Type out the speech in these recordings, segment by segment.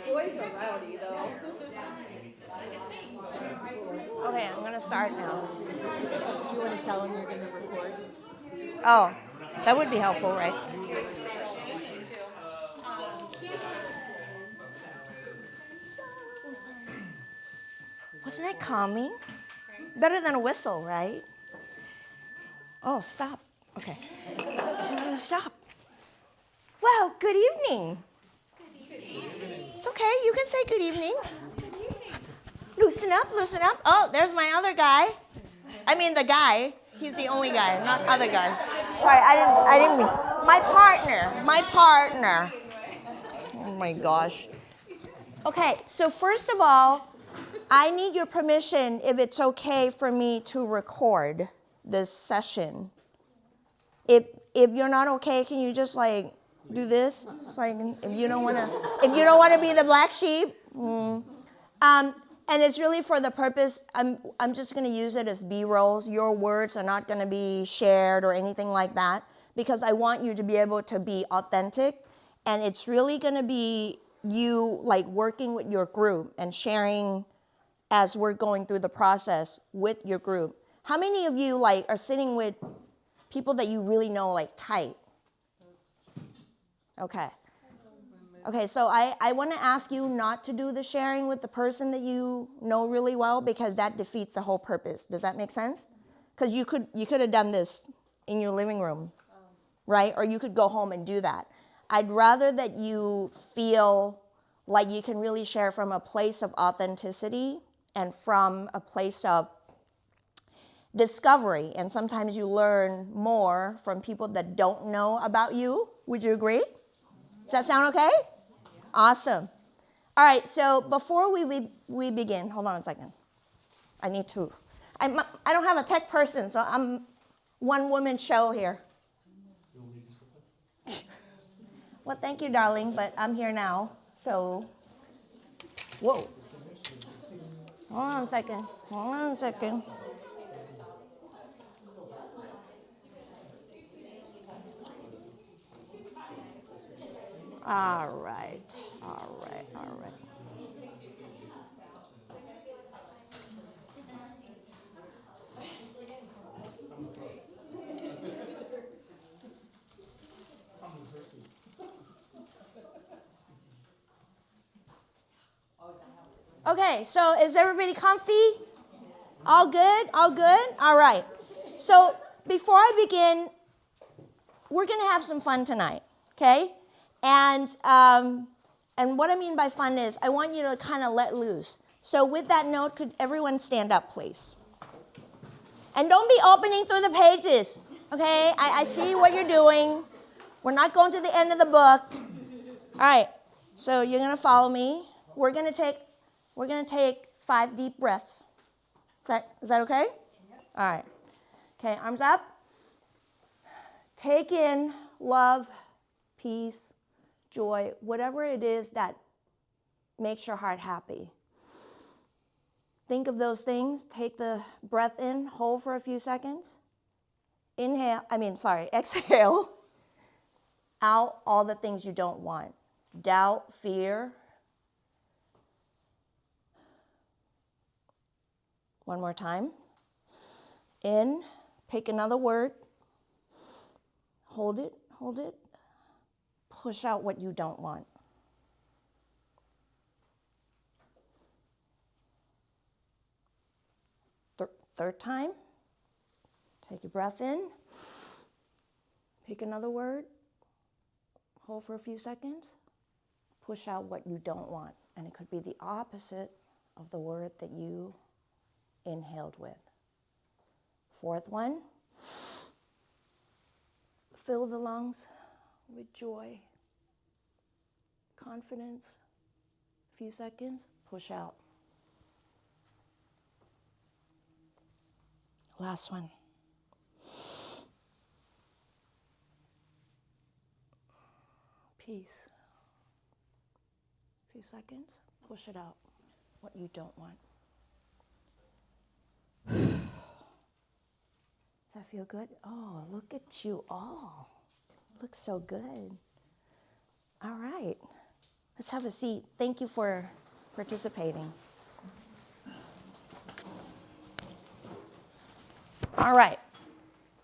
Boys are rowdy, though. Okay, I'm gonna start now. Do you want to tell them you're going to record? Oh, that would be helpful, right? Wasn't that calming? Better than a whistle, right? Oh, stop. Okay. Do you want to stop? Well, good evening. It's okay. You can say good evening. Loosen up, loosen up. Oh, there's my other guy. I mean the guy. He's the only guy, not other guy. Sorry, I didn't mean. My partner. Oh my gosh. Okay, so first of all, I need your permission if it's okay for me to record this session. If you're not okay, can you just like do this? So I can, if you don't want to be the black sheep. And it's really for the purpose, I'm just going to use it as B-rolls. Your words are not going to be shared or anything like that because I want you to be able to be authentic. And it's really going to be you like working with your group and sharing as we're going through the process with your group. How many of you like are sitting with people that you really know like tight? Okay. Okay, so I want to ask you not to do the sharing with the person that you know really well because that defeats the whole purpose. Does that make sense? Because you could have done this in your living room, right? Or you could go home and do that. I'd rather that you feel like you can really share from a place of authenticity and from a place of discovery. And sometimes you learn more from people that don't know about you. Would you agree? Does that sound okay? Awesome. All right, so before we begin, hold on a second. I don't have a tech person, so I'm one-woman show here. Well, thank you, darling, but I'm here now, so. Whoa. Hold on a second. Hold on a second. All right. Okay, so is everybody comfy? All good? All good? All right. So before I begin, we're going to have some fun tonight, okay? And what I mean by fun is I want you to kind of let loose. So with that note, could everyone stand up, please? And don't be opening through the pages, okay? I see what you're doing. We're not going to the end of the book. All right, so you're going to follow me. We're going to take 5 deep breaths. Is that okay? All right. Okay, arms up. Take in love, peace, joy, whatever it is that makes your heart happy. Think of those things. Take the breath in, hold for a few seconds. Exhale. Out all the things you don't want. Doubt, fear. One more time. In, pick another word. Hold it. Push out what you don't want. Third time. Take your breath in. Pick another word. Hold for a few seconds. Push out what you don't want. And it could be the opposite of the word that you inhaled with. Fourth one. Fill the lungs with joy, confidence. A few seconds. Push out. Last one. Peace. A few seconds. Push it out. What you don't want. Does that feel good? Oh, look at you all. Looks so good. All right. Let's have a seat. Thank you for participating. All right.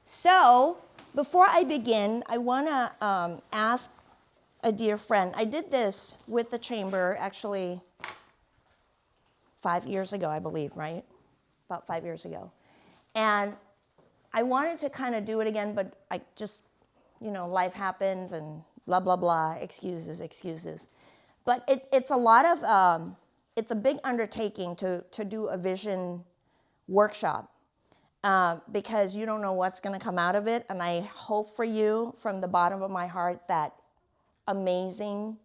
So before I begin, I want to ask a dear friend. I did this with the chamber actually 5 years ago, I believe, right? About 5 years ago. And I wanted to kind of do it again, but I just, life happens and blah, blah, blah, excuses. But it's a lot of, it's a big undertaking to do a vision workshop because you don't know what's going to come out of it. And I hope for you from the bottom of my heart that amazing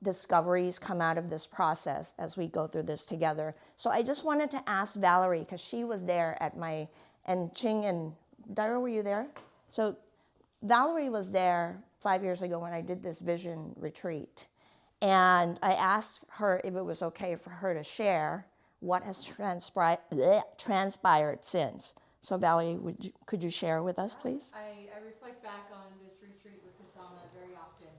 discoveries come out of this process as we go through this together. So I just wanted to ask Valerie, because she was there at my, and Ching and Daira, were you there? So Valerie was there 5 years ago when I did this vision retreat. And I asked her if it was okay for her to share what has transpired since. So Valerie, could you share with us, please? I reflect back on this retreat with Kasama very often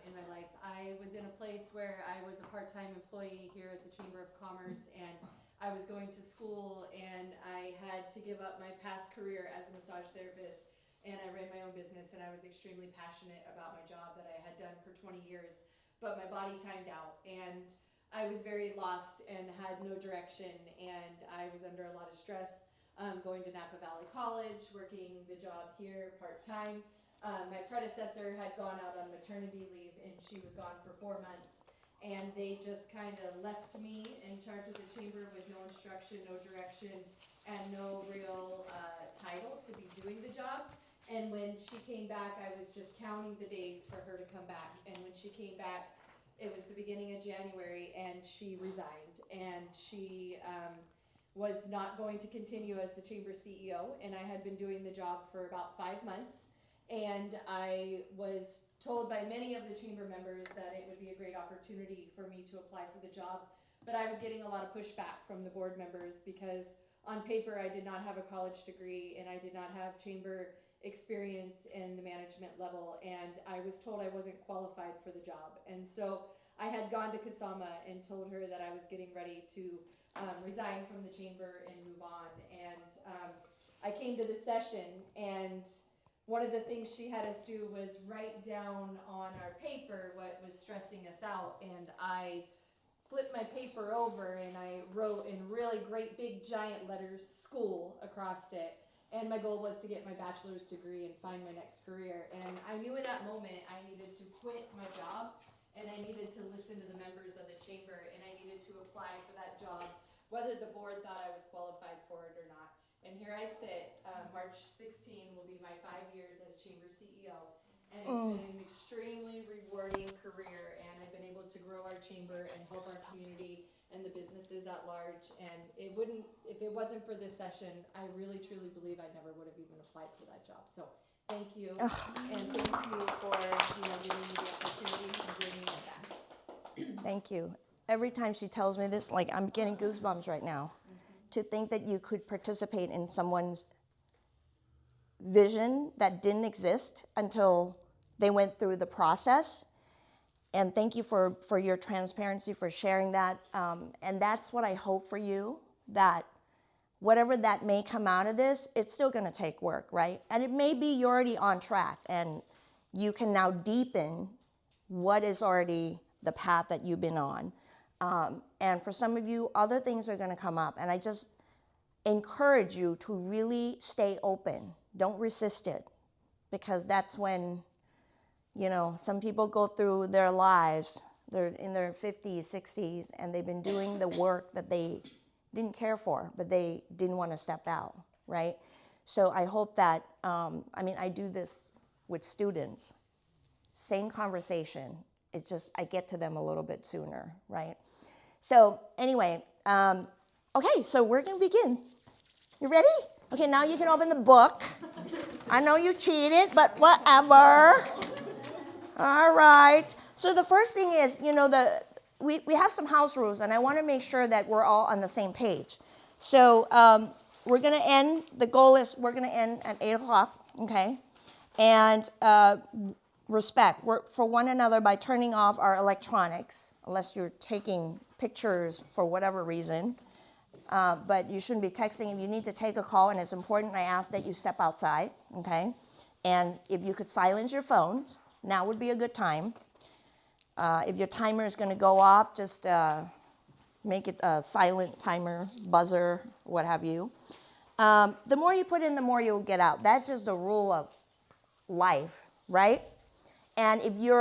in my life. I was in a place where I was a part-time employee here at the Chamber of Commerce, and I was going to school, and I had to give up my past career as a massage therapist, and I ran my own business, and I was extremely passionate about my job that I had done for 20 years, but my body timed out, and I was very lost and had no direction, and I was under a lot of stress. Going to Napa Valley College, working the job here part-time. My predecessor had gone out on maternity leave, and she was gone for 4 months. And they just kind of left me in charge of the chamber with no instruction, no direction, and no real title to be doing the job. And when she came back, I was just counting the days for her to come back. And when she came back, it was the beginning of January, and she resigned. And she was not going to continue as the chamber CEO, and I had been doing the job for about 5 months, and I was told by many of the chamber members that it would be a great opportunity for me to apply for the job, but I was getting a lot of pushback from the board members because on paper I did not have a college degree and I did not have chamber experience in the management level, and I was told I wasn't qualified for the job. And so I had gone to Kasama and told her that I was getting ready to resign from the chamber and move on. And I came to the session, and one of the things she had us do was write down on our paper what was stressing us out. And I flipped my paper over and I wrote in really great big giant letters, school, across it. And my goal was to get my bachelor's degree and find my next career. And I knew in that moment I needed to quit my job, and I needed to listen to the members of the chamber, and I needed to apply for that job, whether the board thought I was qualified for it or not. And here I sit, March 16 will be my 5 years as chamber CEO, and it's been an extremely rewarding career, and I've been able to grow our chamber and help our community and the businesses at large. And if it wasn't for this session, I really truly believe I never would have even applied for that job. So thank you, and thank you for giving me the opportunity and bringing it back. Thank you. Every time she tells me this, like, I'm getting goosebumps right now. To think that you could participate in someone's vision that didn't exist until they went through the process. And thank you for your transparency, for sharing that. And that's what I hope for you, that whatever that may come out of this, it's still going to take work, right? And it may be you're already on track, and you can now deepen what is already the path that you've been on. And for some of you, other things are going to come up. And I just encourage you to really stay open. Don't resist it, because that's when, some people go through their lives, they're in their 50s, 60s, and they've been doing the work that they didn't care for, but they didn't want to step out, right? So I hope that, I do this with students, same conversation. It's just I get to them a little bit sooner, right? So anyway, okay, so we're going to begin. You ready? Okay, now you can open the book. I know you cheated, but whatever. All right. So the first thing is, we have some house rules, and I want to make sure that we're all on the same page. So we're going to end, the goal is we're going to end at 8 o'clock, okay? And respect for one another by turning off our electronics, unless you're taking pictures for whatever reason. But you shouldn't be texting. If you need to take a call and it's important, I ask that you step outside, okay? And if you could silence your phones, now would be a good time. If your timer is going to go off, just make it a silent timer, buzzer, what have you. The more you put in, the more you'll get out. That's just a rule of life, right? And if you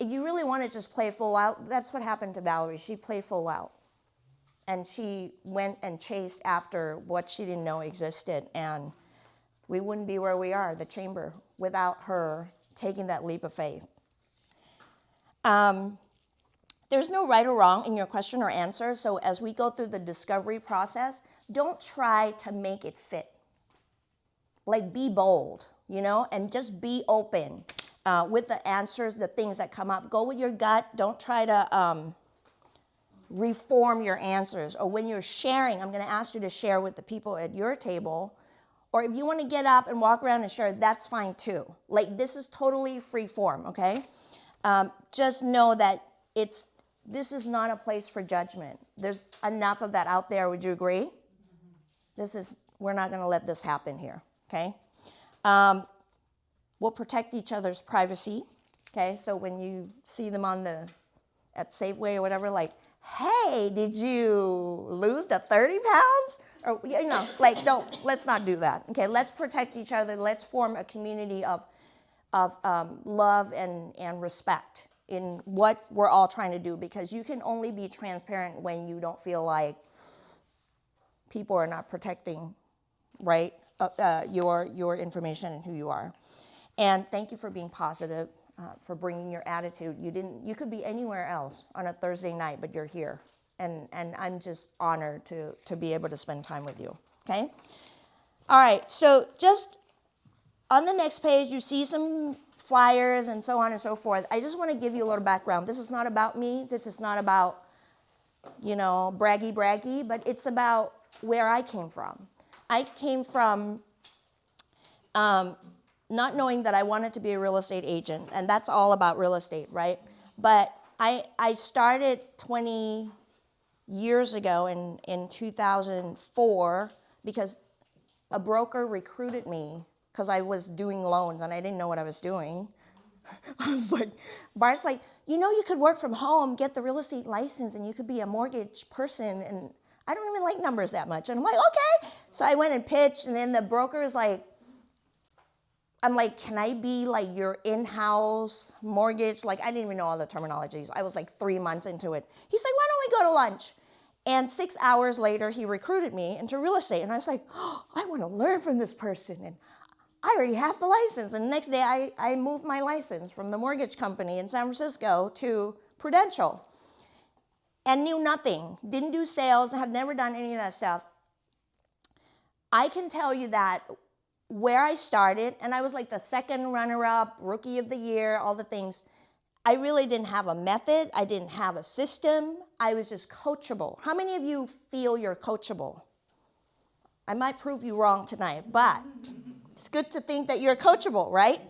really want to just play full out, that's what happened to Valerie. She played full out. And she went and chased after what she didn't know existed. And we wouldn't be where we are, the chamber, without her taking that leap of faith. There's no right or wrong in your question or answer. So as we go through the discovery process, don't try to make it fit. Like, be bold, and just be open with the answers, the things that come up. Go with your gut. Don't try to reform your answers. Or when you're sharing, I'm going to ask you to share with the people at your table. Or if you want to get up and walk around and share, that's fine too. Like, this is totally free form, okay? Just know that this is not a place for judgment. There's enough of that out there. Would you agree? We're not going to let this happen here, okay? We'll protect each other's privacy, okay? So when you see them at Safeway or whatever, like, hey, did you lose the 30 pounds? Or, let's not do that, okay? Let's protect each other. Let's form a community of love and respect in what we're all trying to do, because you can only be transparent when you don't feel like people are not protecting, right, your information and who you are. And thank you for being positive, for bringing your attitude. You could be anywhere else on a Thursday night, but you're here. And I'm just honored to be able to spend time with you, okay? All right, so just on the next page, you see some flyers and so on and so forth. I just want to give you a little background. This is not about me. This is not about, braggy, but it's about where I came from. I came from not knowing that I wanted to be a real estate agent, and that's all about real estate, right? But I started 20 years ago in 2004 because a broker recruited me because I was doing loans and I didn't know what I was doing. I was like, Bart's like, you could work from home, get the real estate license, and you could be a mortgage person. And I don't even like numbers that much. And I'm like, okay. So I went and pitched, and then the broker is like, I'm like, can I be like your in-house mortgage? Like, I didn't even know all the terminologies. I was like 3 months into it. He's like, why don't we go to lunch? And 6 hours later, he recruited me into real estate. And I was like, oh, I want to learn from this person. And I already have the license. And the next day, I moved my license from the mortgage company in San Francisco to Prudential. And knew nothing. Didn't do sales. Had never done any of that stuff. I can tell you that where I started, and I was like the second runner-up, rookie of the year, all the things, I really didn't have a method. I didn't have a system. I was just coachable. How many of you feel you're coachable? I might prove you wrong tonight, but it's good to think that you're coachable, right?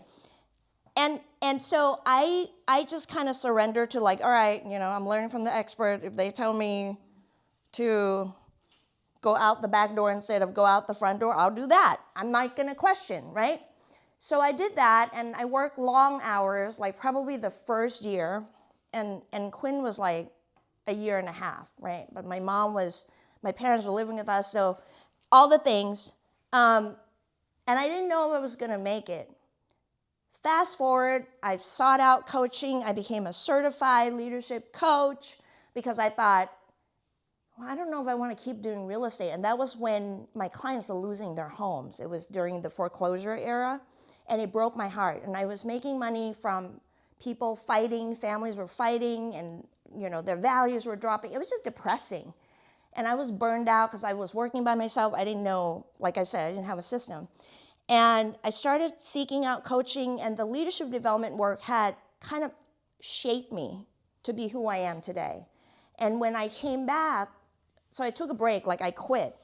And so I just kind of surrendered to like, all right, I'm learning from the expert. If they tell me to go out the back door instead of go out the front door, I'll do that. I'm not going to question, right? So I did that, and I worked long hours, like probably the first year, and Quinn was like a year and a half, right? But my parents were living with us, so all the things. And I didn't know if I was going to make it. Fast forward, I sought out coaching. I became a certified leadership coach because I thought, well, I don't know if I want to keep doing real estate. And that was when my clients were losing their homes. It was during the foreclosure era, and it broke my heart. And I was making money from people fighting, families were fighting, and their values were dropping. It was just depressing. And I was burned out because I was working by myself. I didn't know, like I said, I didn't have a system. And I started seeking out coaching, and the leadership development work had kind of shaped me to be who I am today. And when I came back, so I took a break, like I quit.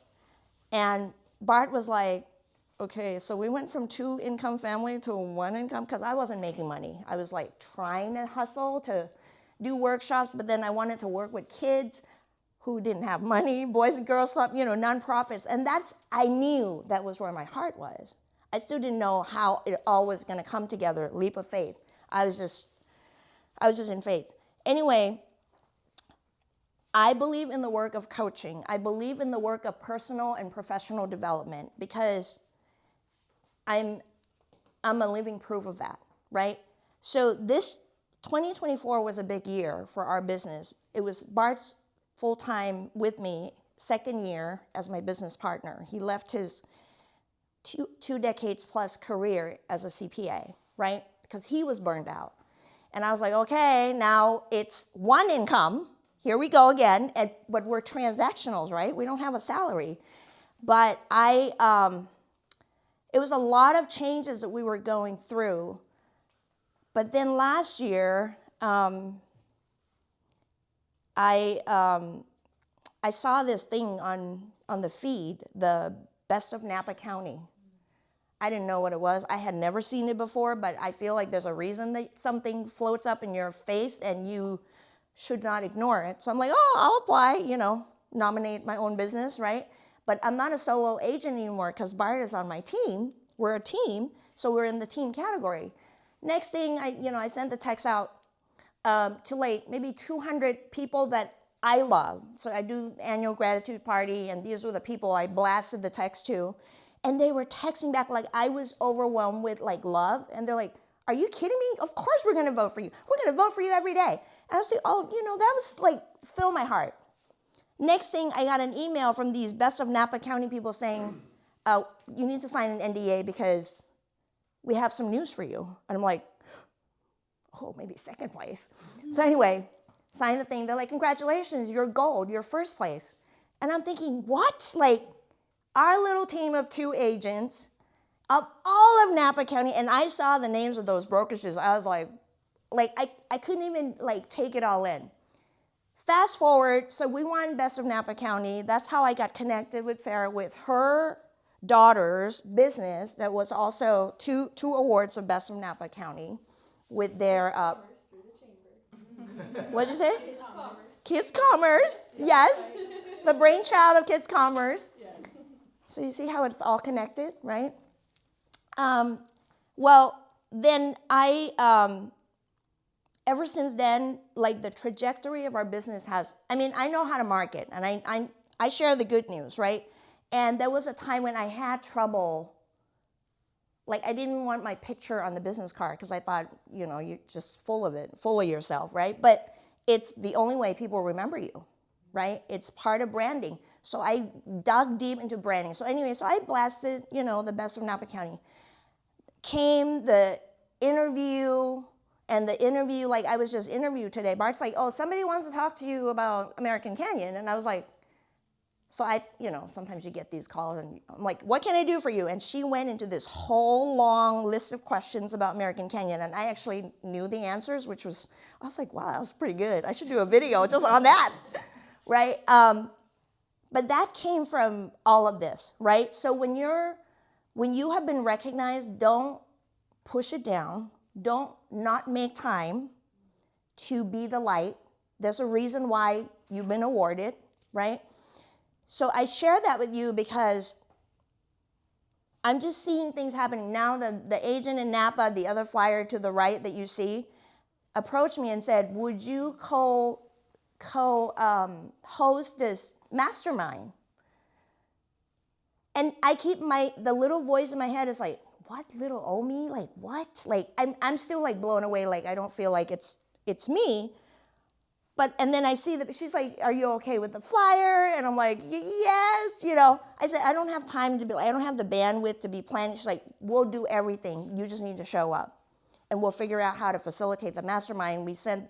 And Bart was like, okay, so we went from 2-income family to a 1-income because I wasn't making money. I was like trying to hustle to do workshops, but then I wanted to work with kids who didn't have money, Boys and Girls Club, nonprofits. And I knew that was where my heart was. I still didn't know how it all was going to come together, leap of faith. I was just in faith. Anyway, I believe in the work of coaching. I believe in the work of personal and professional development because I'm a living proof of that, right? So this 2024 was a big year for our business. It was Bart's full-time with me, second year as my business partner. He left his two decades plus career as a CPA, right? Because he was burned out. And I was like, okay, now it's 1 income. Here we go again. But we're transactionals, right? We don't have a salary. But it was a lot of changes that we were going through. But then last year, I saw this thing on the feed, the Best of Napa County. I didn't know what it was. I had never seen it before, but I feel like there's a reason that something floats up in your face and you should not ignore it. So I'm like, oh, I'll apply, nominate my own business, right? But I'm not a solo agent anymore because Bart is on my team. We're a team, so we're in the team category. Next thing, I sent the text out to like maybe 200 people that I love. So I do annual gratitude party, and these were the people I blasted the text to. And they were texting back like I was overwhelmed with like love. And they're like, are you kidding me? Of course we're going to vote for you. We're going to vote for you every day. And I was like, oh, that was like, fill my heart. Next thing, I got an email from these Best of Napa County people saying, you need to sign an NDA because we have some news for you. And I'm like, oh, maybe second place. So anyway, sign the thing. They're like, congratulations, you're gold, you're first place. And I'm thinking, what? Like, our little team of 2 agents of all of Napa County, and I saw the names of those brokerages. I was like I couldn't even like take it all in. Fast forward, so we won Best of Napa County. That's how I got connected with Farah, with her daughter's business that was also two awards of Best of Napa County with their, what did you say? Kids Commerce. Kids Commerce, yes. The brainchild of Kids Commerce. Yes. So you see how it's all connected, right? Well, then ever since then, like the trajectory of our business has, I know how to market, and I share the good news, right? And there was a time when I had trouble, like I didn't want my picture on the business card because I thought, you're just full of yourself, right? But it's the only way people remember you, right? It's part of branding. So I dug deep into branding. So anyway, I blasted, the Best of Napa County. Came the interview, like I was just interviewed today. Bart's like, oh, somebody wants to talk to you about American Canyon. And I was like, so sometimes you get these calls and I'm like, what can I do for you? And she went into this whole long list of questions about American Canyon. And I actually knew the answers, I was like, wow, that was pretty good. I should do a video just on that, right? But that came from all of this, right? So when you have been recognized, don't push it down. Don't not make time to be the light. There's a reason why you've been awarded, right? So I share that with you because I'm just seeing things happening. Now the agent in Napa, the other flyer to the right that you see, approached me and said, would you host this mastermind? And I keep the little voice in my head is like, what, little old me? Like, what? Like, I'm still like blown away. Like, I don't feel like it's me. And then I see that she's like, are you okay with the flyer? And I'm like, yes, I said, I don't have time I don't have the bandwidth to be planning. She's like, we'll do everything. You just need to show up. And we'll figure out how to facilitate the mastermind. We sent,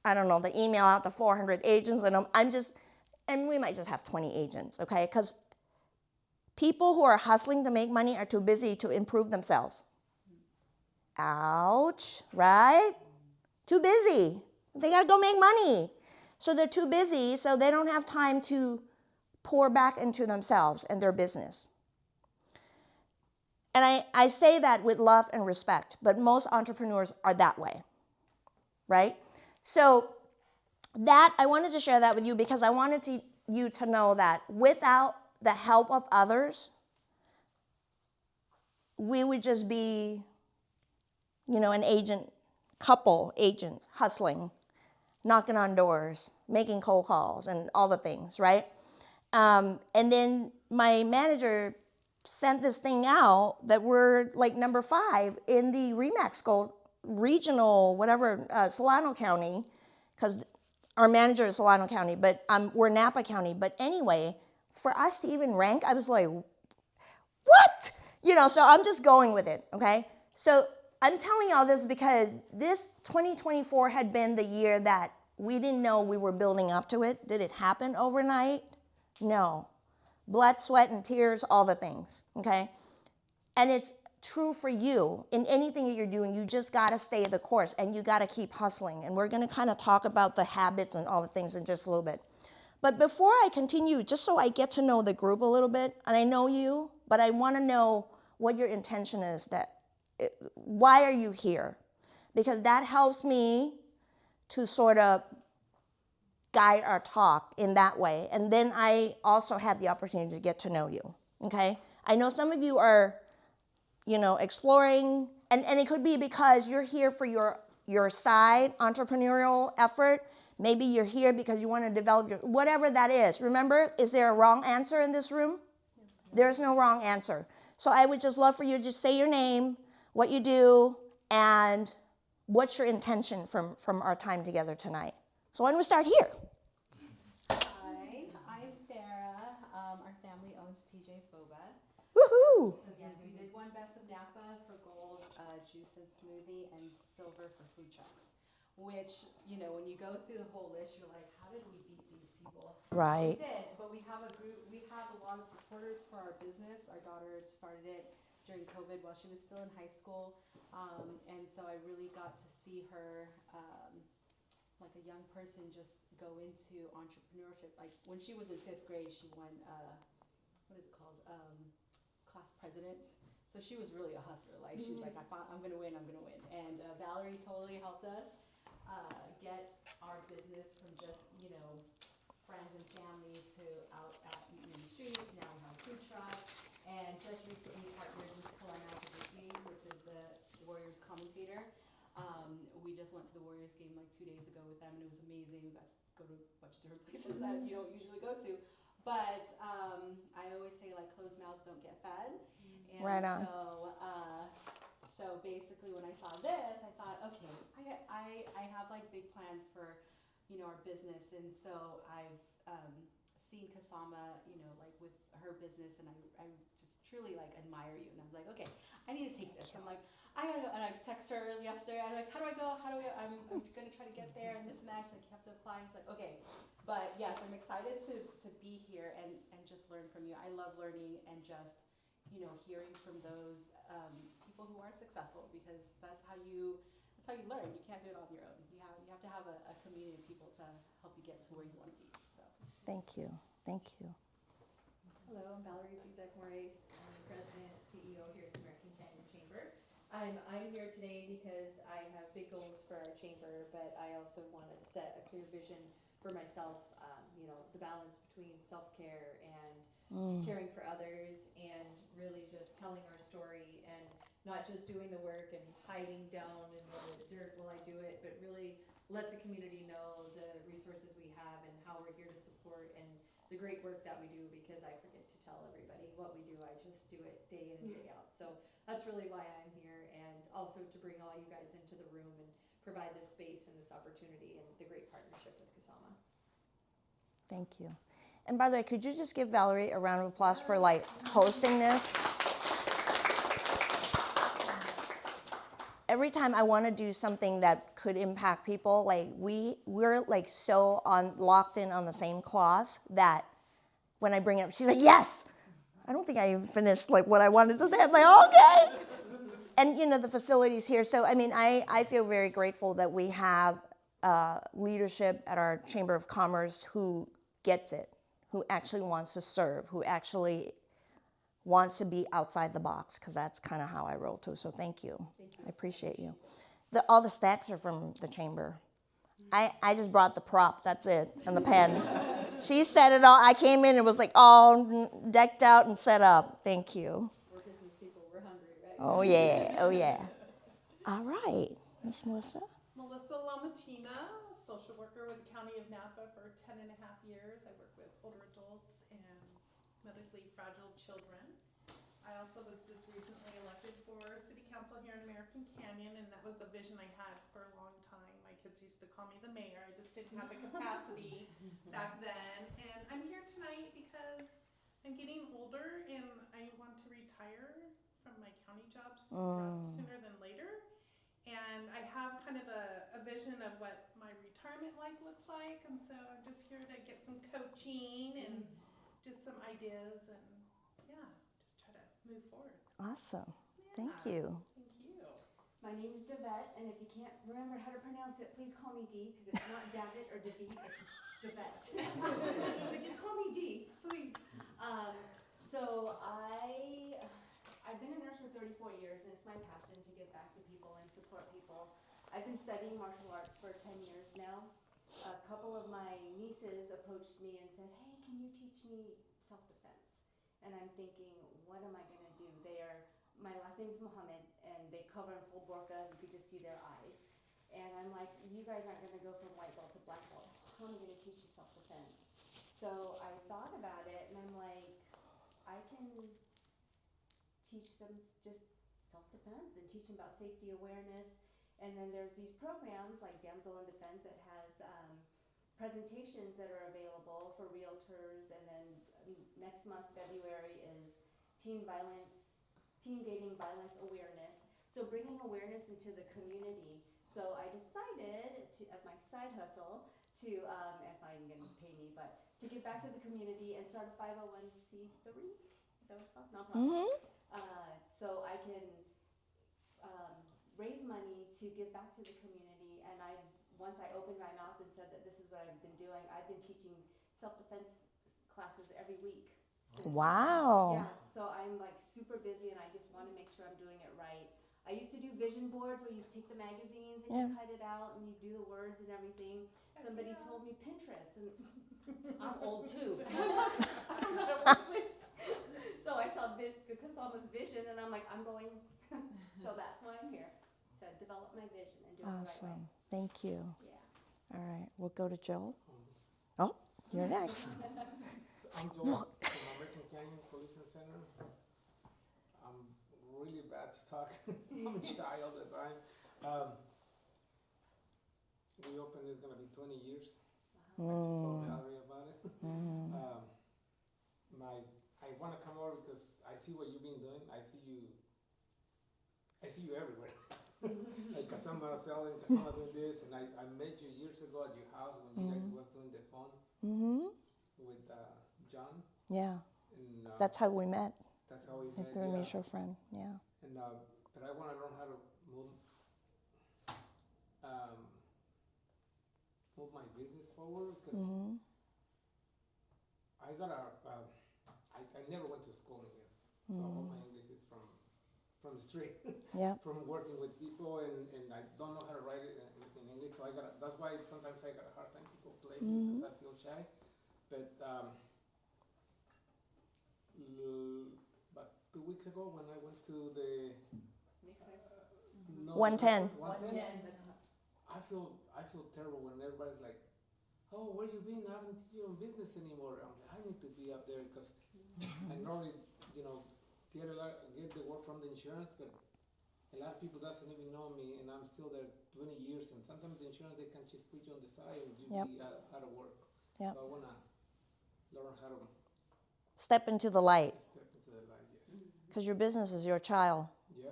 the email out to 400 agents. And we might just have 20 agents, okay? Because people who are hustling to make money are too busy to improve themselves. Ouch, right? Too busy. They got to go make money. So they're too busy, so they don't have time to pour back into themselves and their business. And I say that with love and respect, but most entrepreneurs are that way, right? So that, I wanted to share that with you because I wanted you to know that without the help of others, we would just be, an couple agents hustling, knocking on doors, making cold calls, and all the things, right? And then my manager sent this thing out that we're like number 5 in the RE/MAX Gold regional, whatever, Solano County, because our manager is Solano County, but we're Napa County. But anyway, for us to even rank, I was like, what? So I'm just going with it, okay? So I'm telling y'all this because this 2024 had been the year that we didn't know we were building up to it. Did it happen overnight? No. Blood, sweat, and tears, all the things, okay? And it's true for you. In anything that you're doing, you just got to stay the course, and you got to keep hustling. And we're going to kind of talk about the habits and all the things in just a little bit. But before I continue, just so I get to know the group a little bit, and I know you, but I want to know what your intention is. Why are you here? Because that helps me to sort of guide our talk in that way. And then I also have the opportunity to get to know you, okay? I know some of you are, exploring, and it could be because you're here for your side entrepreneurial effort. Maybe you're here because you want to develop whatever that is. Remember, is there a wrong answer in this room? There's no wrong answer. So I would just love for you to just say your name, what you do, and what's your intention from our time together tonight. So why don't we start here? Hi, I'm Farah. Our family owns TJ's Boba. Woohoo! So yes, we did won Best of Napa for gold, juice and smoothie, and silver for food trucks. Which, when you go through the whole list, you're like, how did we beat these people? Right. We did, but we have a group, we have a lot of supporters for our business. Our daughter started it during COVID while she was still in high school. And so I really got to see her, like a young person, just go into entrepreneurship. Like when she was in 5th grade, she won, what is it called? Class president. So she was really a hustler. Like she's like, I'm gonna win. And Valerie totally helped us get our business from just, friends and family to out at in the streets. Now we have a food truck, and just recently partnered with Kalena Kabuki, which is the Warriors commentator. We just went to the Warriors game like 2 days ago with them, and it was amazing. We got to go to a bunch of different places that you don't usually go to. But I always say, like, closed mouths don't get fed. And right on. So basically, when I saw this, I thought, okay, I have like big plans for, our business, and so I've seen Kasama, like with her business, and I just truly like admire you, and I was like, okay, I need to take this. I'm like, I gotta go, and I text her yesterday. I was like, how do I go? I'm gonna try to get there, and this and that. She's like, you have to apply. She's like, okay, but yes, I'm excited to be here and just learn from you. I love learning and just hearing from those people who are successful, because that's how you learn. You can't do it on your own. You have to have a community of people to help you get to where you want to be. So. Thank you. Hello, I'm Valerie Zizek-Moraes. I'm the president, CEO here at the American Canyon Chamber. I'm here today because I have big goals for our chamber, but I also want to set a clear vision for myself. The balance between self-care and caring for others, and really just telling our story, and not just doing the work and hiding down in the dirt while I do it, but really let the community know the resources we have and how we're here to support and the great work that we do, because I forget to tell everybody what we do. I just do it day in and day out. So that's really why I'm here, and also to bring all you guys into the room and provide this space and this opportunity and the great partnership with Kasama. Thank you. And by the way, could you just give Valerie a round of applause for like hosting this? Every time I want to do something that could impact people, like we're like so locked in on the same cloth that when I bring it up, she's like, yes. I don't think I even finished like what I wanted to say. I'm like, okay. And the facilities here. So I mean, I feel very grateful that we have leadership at our Chamber of Commerce who gets it, who actually wants to serve, who actually wants to be outside the box, because that's kind of how I roll too. So thank you. I appreciate you. All the stacks are from the chamber. I just brought the props, that's it, and the pens. She set it all. I came in and was like all decked out and set up. Thank you. We're business people, we're hungry, right? Oh, yeah. Oh, yeah. All right. Miss Melissa? Melissa Lamatina, social worker with the County of Napa for 10 and a half years. I work with older adults and medically fragile children. I also was just recently elected for city council here in American Canyon, and that was a vision I had for a long time. My kids used to call me the mayor. I just didn't have the capacity back then. And I'm here tonight because I'm getting older and I want to retire from my county jobs sooner than later. And I have kind of a vision of what my retirement life looks like. And so I'm just here to get some coaching and just some ideas and yeah, just try to move forward. Awesome. Yeah. Thank you. Thank you. My name is Devette, and if you can't remember how to pronounce it, please call me Dee, because it's not David or David, it's Devette. But just call me Dee, please. So I've been a nurse for 34 years, and it's my passion to give back to people and support people. I've been studying martial arts for 10 years now. A couple of my nieces approached me and said, hey, can you teach me self-defense? And I'm thinking, what am I gonna do? My last name is Mohammed, and they cover in full burqa. You could just see their eyes. And I'm like, you guys aren't gonna go from white belt to black belt. How am I gonna teach you self-defense? So I thought about it, and I'm like, I can teach them just self-defense and teach them about safety awareness. And then there's these programs like Damsel in Defense that has presentations that are available for realtors. And then next month, February, is teen dating violence awareness. So bringing awareness into the community. So I decided to, as my side hustle, to, it's not even gonna pay me, but to give back to the community and start a 501c3, is that what it's called? Nonprofit. So I can raise money to give back to the community. And once I opened my mouth and said that this is what I've been doing, I've been teaching self-defense classes every week. Wow. Yeah, so I'm like super busy, and I just want to make sure I'm doing it right. I used to do vision boards where you just take the magazines and you cut it out and you do the words and everything. Somebody told me Pinterest, and I'm old too. So I saw Kasama's vision, and I'm like, I'm going. So that's why I'm here, to develop my vision and do it the right way. Awesome. Thank you. Yeah. All right. We'll go to Joel. Oh, you're next. I'm Joel from American Canyon Pollution Center. I'm really bad to talk. I'm shy all the time. We opened, it's gonna be 20 years. I just told Valerie about it. I wanna come over because I see what you've been doing. I see you everywhere. Like Kasama selling, Kasama doing this, and I met you years ago at your house when you guys was doing the phone with John. Yeah. And, That's how we met. that's how we At met. the Remisho friend. Yeah. And but I want to learn how to move my business forward because I got I never went to school in here, so all my English is from the street. Yeah. From working with people, and I don't know how to write it in English, so that's why sometimes I got a hard time to go places because I feel shy. But about 2 weeks ago when I went to the 110. 110. I feel terrible when everybody's like, "Oh, where you been? I haven't seen you in business anymore." I'm like, I need to be up there because I normally, get the work from the insurance, but a lot of people doesn't even know me, and I'm still there 20 years. And sometimes the insurance they can just put you on the side and you be out of work. Yep. So I wanna learn how to Step into the light, step into the light. Yes. because your business is your child. Yeah.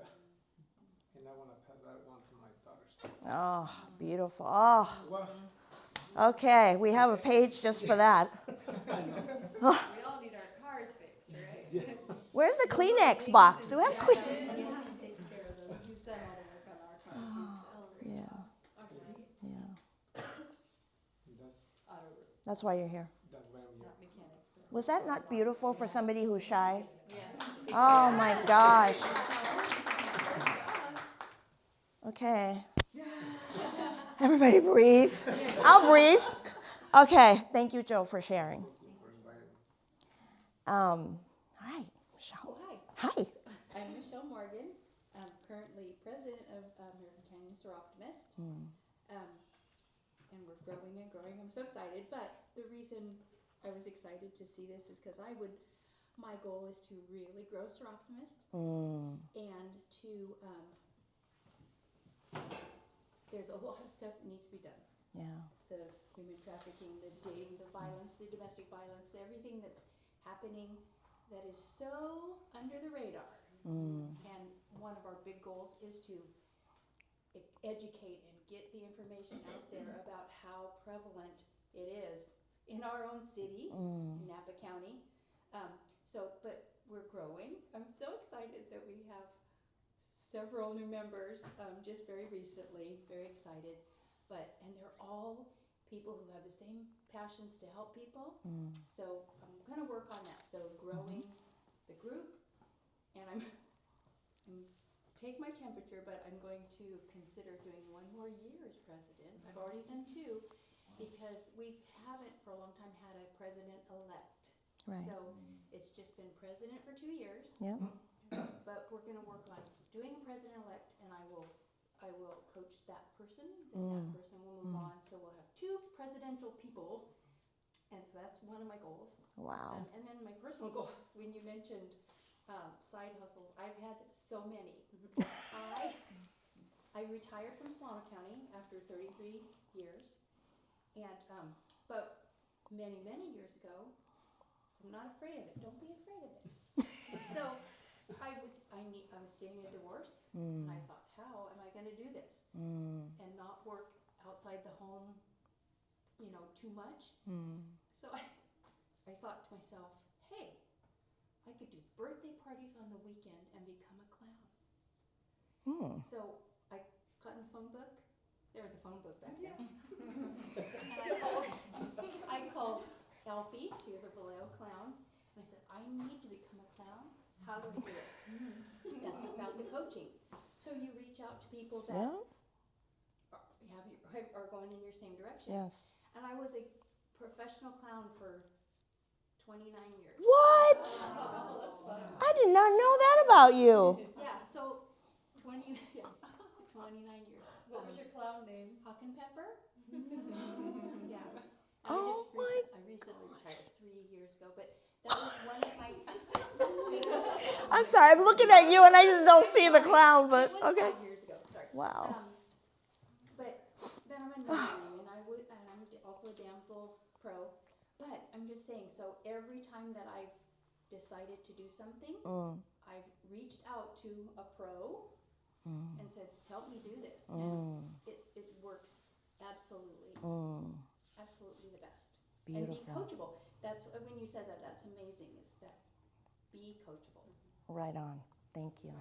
And I wanna pass that on to my daughters. Oh, beautiful. Oh, Well, okay. We have a page just for that. We all need our cars fixed, right? Where's the Kleenex box? Do we have Kleenex? He takes care of those. He's done all the work on our cars. He's Yeah, yeah. auto route, That's why you're here. that's why I'm here. not mechanics. But Was that not beautiful for somebody who's shy? yes. Oh my gosh. Okay. Everybody breathe. I'll breathe. Okay. Thank you, Joe, for sharing. All right, Michelle. Oh, hi. Hi. I'm Michelle Morgan. I'm currently president of American Canyon Soroptimist. And we're growing and growing. I'm so excited. But the reason I was excited to see this is because my goal is to really grow Soroptimist and to, there's a lot of stuff that needs to be done. Yeah. The human trafficking, the dating, the violence, the domestic violence, everything that's happening that is so under the radar. And one of our big goals is to educate and get the information out there about how prevalent it is in our own city, Napa County. But we're growing. I'm so excited that we have several new members just very recently, very excited. And they're all people who have the same passions to help people. So I'm going to work on that. So growing the group, and I'm take my temperature, but I'm going to consider doing one more year as president. I've already done 2 because we haven't for a long time had a president-elect. Right. So it's just been president for 2 years. Yep. But we're going to work on doing a president-elect, and I will coach that person, then that person will move on. So we'll have 2 presidential people, and so that's one of my goals. Wow. And then my personal goals, when you mentioned side hustles, I've had so many. I retired from Solano County after 33 years, and but many years ago, so I'm not afraid of it. Don't be afraid of it. So I was getting a divorce, and I thought, how am I going to do this and not work outside the home, too much? So I thought to myself, hey, I could do birthday parties on the weekend and become a clown. So I got in the phone book. There was a phone book back then. And I called Elfie. She was a Vallejo clown. And I said, I need to become a clown. How do I do it? That's about the coaching. So you reach out to people that are going in your same direction. Yes. And I was a professional clown for 29 years. What? I did not know that about you. Yeah, so 29 years. What was your clown name? Huck and Pepper? Yeah. And Oh my I recently retired 3 years ago, but that was one of my... I'm sorry, I'm looking at you and I just don't see the clown, but It was okay. 5 years ago, sorry. Wow. But then I'm a notary, and I'm also a damsel pro. But I'm just saying, so every time that I've decided to do something, I've reached out to a pro and said, help me do this. And it works absolutely. Absolutely the best. Beautiful. And be coachable. That's when you said that, that's amazing, is that be coachable. Right on. Thank you.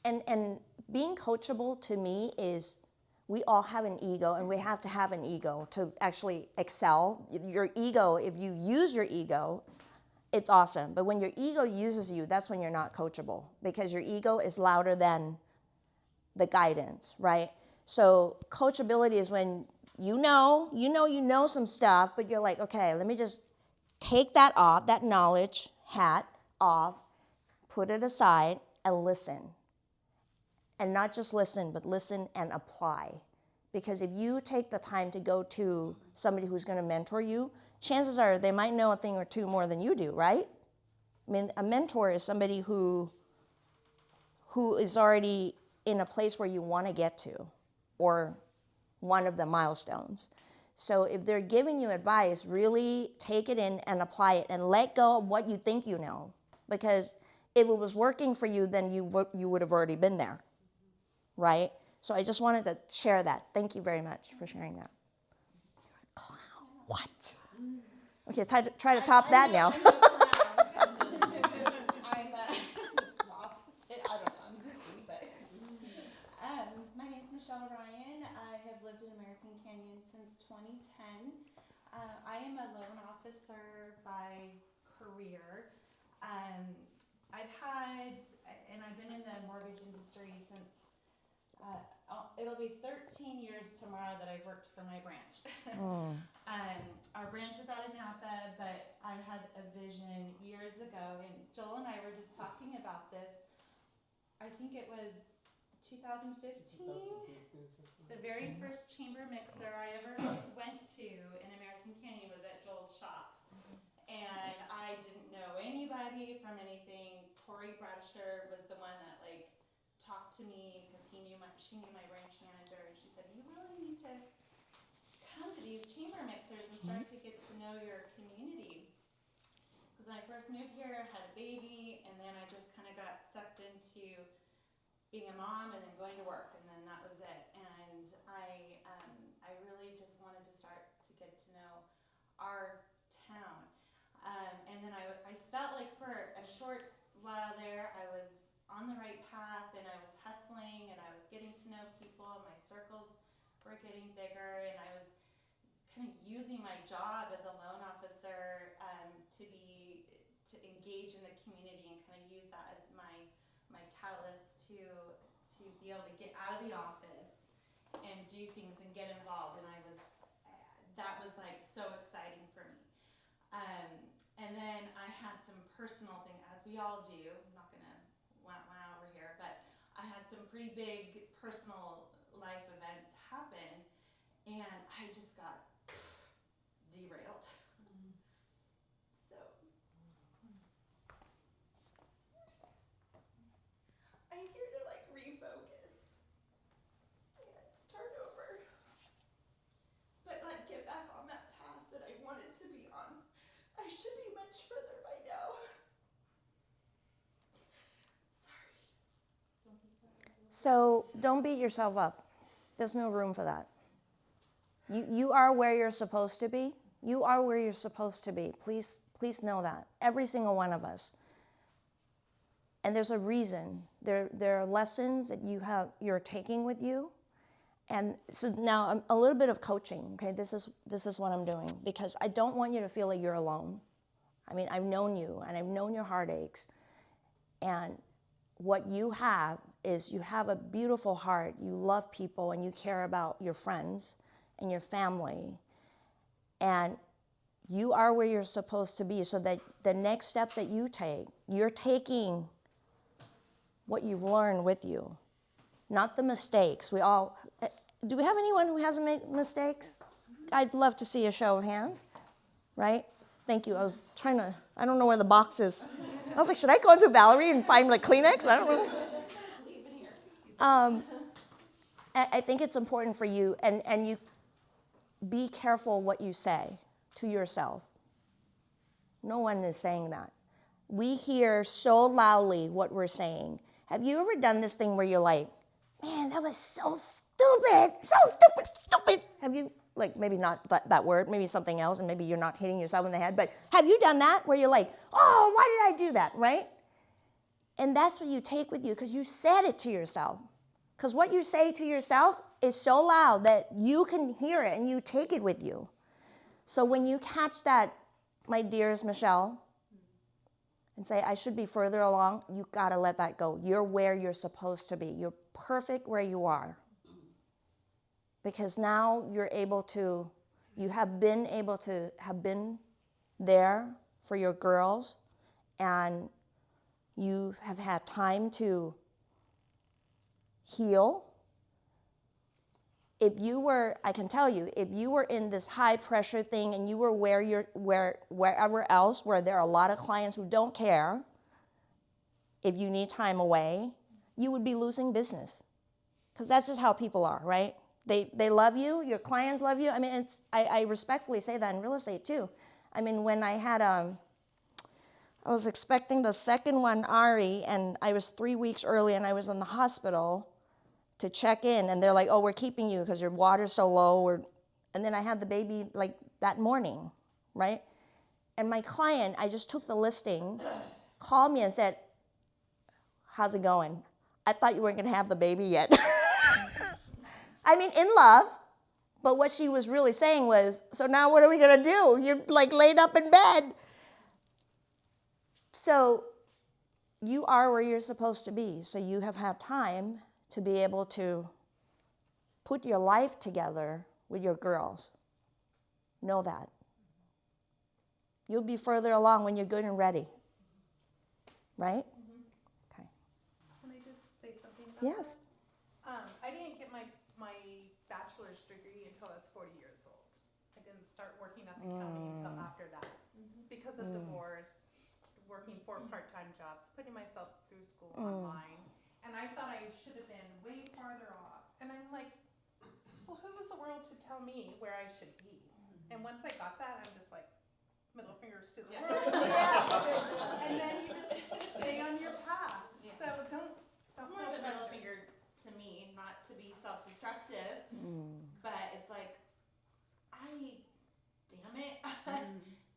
And being coachable to me is, we all have an ego, and we have to have an ego to actually excel. Your ego, if you use your ego, it's awesome. But when your ego uses you, that's when you're not coachable, because your ego is louder than the guidance, right? So coachability is when you know some stuff, but you're like, okay, let me just take that off, that knowledge hat off, put it aside, and listen. And not just listen, but listen and apply. Because if you take the time to go to somebody who's going to mentor you, chances are they might know a thing or two more than you do, right? I mean, a mentor is somebody who is already in a place where you want to get to, or one of the milestones. So if they're giving you advice, really take it in and apply it, and let go of what you think you know. Because if it was working for you, then you would have already been there, right? So I just wanted to share that. Thank you very much for sharing that. You're a clown. What? Okay, try to top that now. I'm the opposite. I don't know. But my name is Michelle Ryan. I have lived in American Canyon since 2010. I am a loan officer by career. I've had, and I've been in the mortgage industry since, it'll be 13 years tomorrow that I've worked for my branch. Oh. Our branch is out of Napa, but I had a vision years ago, and Joel and I were just talking about this. I think it was 2015. The very first chamber mixer I ever went to in American Canyon was at Joel's shop. And I didn't know anybody from anything. Corey Bradsher was the one that like talked to me because she knew my branch manager, and she said, you really need to come to these chamber mixers and start to get to know your community. Because when I first moved here, I had a baby, and then I just kind of got sucked into being a mom and then going to work, and then that was it. And I really just wanted to start to get to know our town. And then I felt like for a short while there, I was on the right path, and I was hustling, and I was getting to know people. My circles were getting bigger, and I was kind of using my job as a loan officer to engage in the community and kind of use that as my catalyst to be able to get out of the office and do things and get involved. And that was like so exciting for me. And then I had some personal thing, as we all do. I'm not gonna wow over here, but I had some pretty big personal life events happen, and I just got derailed. So I'm here to like refocus and start over, but like get back on that path that I wanted to be on. I should be much further by now. Sorry. So don't beat yourself up. There's no room for that. You are where you're supposed to be. You are where you're supposed to be. Please know that. Every single one of us. And there's a reason. There are lessons that you're taking with you. And so now a little bit of coaching, okay? This is what I'm doing, because I don't want you to feel like you're alone. I mean, I've known you, and I've known your heartaches. And what you have is you have a beautiful heart. You love people, and you care about your friends and your family. And you are where you're supposed to be, so that the next step that you take, you're taking what you've learned with you, not the mistakes. Do we have anyone who hasn't made mistakes? I'd love to see a show of hands, right? Thank you. I don't know where the box is. I was like, should I go into Valerie and find like Kleenex? I don't know. I think it's important for you, and you be careful what you say to yourself. No one is saying that. We hear so loudly what we're saying. Have you ever done this thing where you're like, man, that was so stupid. Have you, like, maybe not that word, maybe something else, and maybe you're not hitting yourself in the head, but have you done that where you're like, oh, why did I do that, right? And that's what you take with you, because you said it to yourself. Because what you say to yourself is so loud that you can hear it and you take it with you. So when you catch that, my dearest Michelle, and say, I should be further along, you gotta let that go. You're where you're supposed to be. You're perfect where you are. Because now you have been able to have been there for your girls, and you have had time to heal. I can tell you, if you were in this high pressure thing and you were wherever else where there are a lot of clients who don't care if you need time away, you would be losing business. Because that's just how people are, right? They love you, your clients love you. I mean, I respectfully say that in real estate too. I mean, when I had, I was expecting the second one, Ari, and I was 3 weeks early, and I was in the hospital to check in, and they're like, oh, we're keeping you because your water's so low. And then I had the baby like that morning, right? And my client, I just took the listing, called me and said, how's it going? I thought you weren't going to have the baby yet. I mean, in love, but what she was really saying was, so now what are we going to do? You're like laid up in bed. So you are where you're supposed to be. So you have had time to be able to put your life together with your girls. Know that. You'll be further along when you're good and ready. Right? Okay. Can I just say something about Yes. that? I didn't get my bachelor's degree until I was 40 years old. I didn't start working at the county until after that. Because of divorce, working 4 part-time jobs, putting myself through school online. And I thought I should have been way farther off. And I'm like, well, who was the world to tell me where I should be? And once I got that, I'm just like, middle fingers to the world. And then you just stay on your path. Yeah. So don't It's more of a middle pressure. finger to me, not to be self-destructive, but it's like, damn it,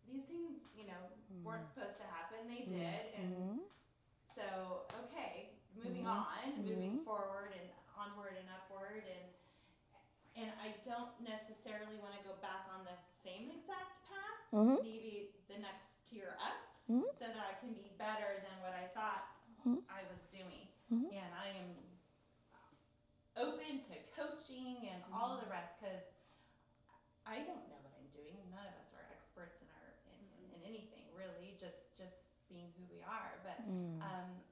these things, weren't supposed to happen. They did, and so okay, moving on, moving forward and onward and upward, and I don't necessarily want to go back on the same exact path. Maybe the next tier up, so that I can be better than what I thought I was doing. And I am open to coaching and all of the rest, because I don't know what I'm doing. None of us are experts in in anything really, just being who we are. But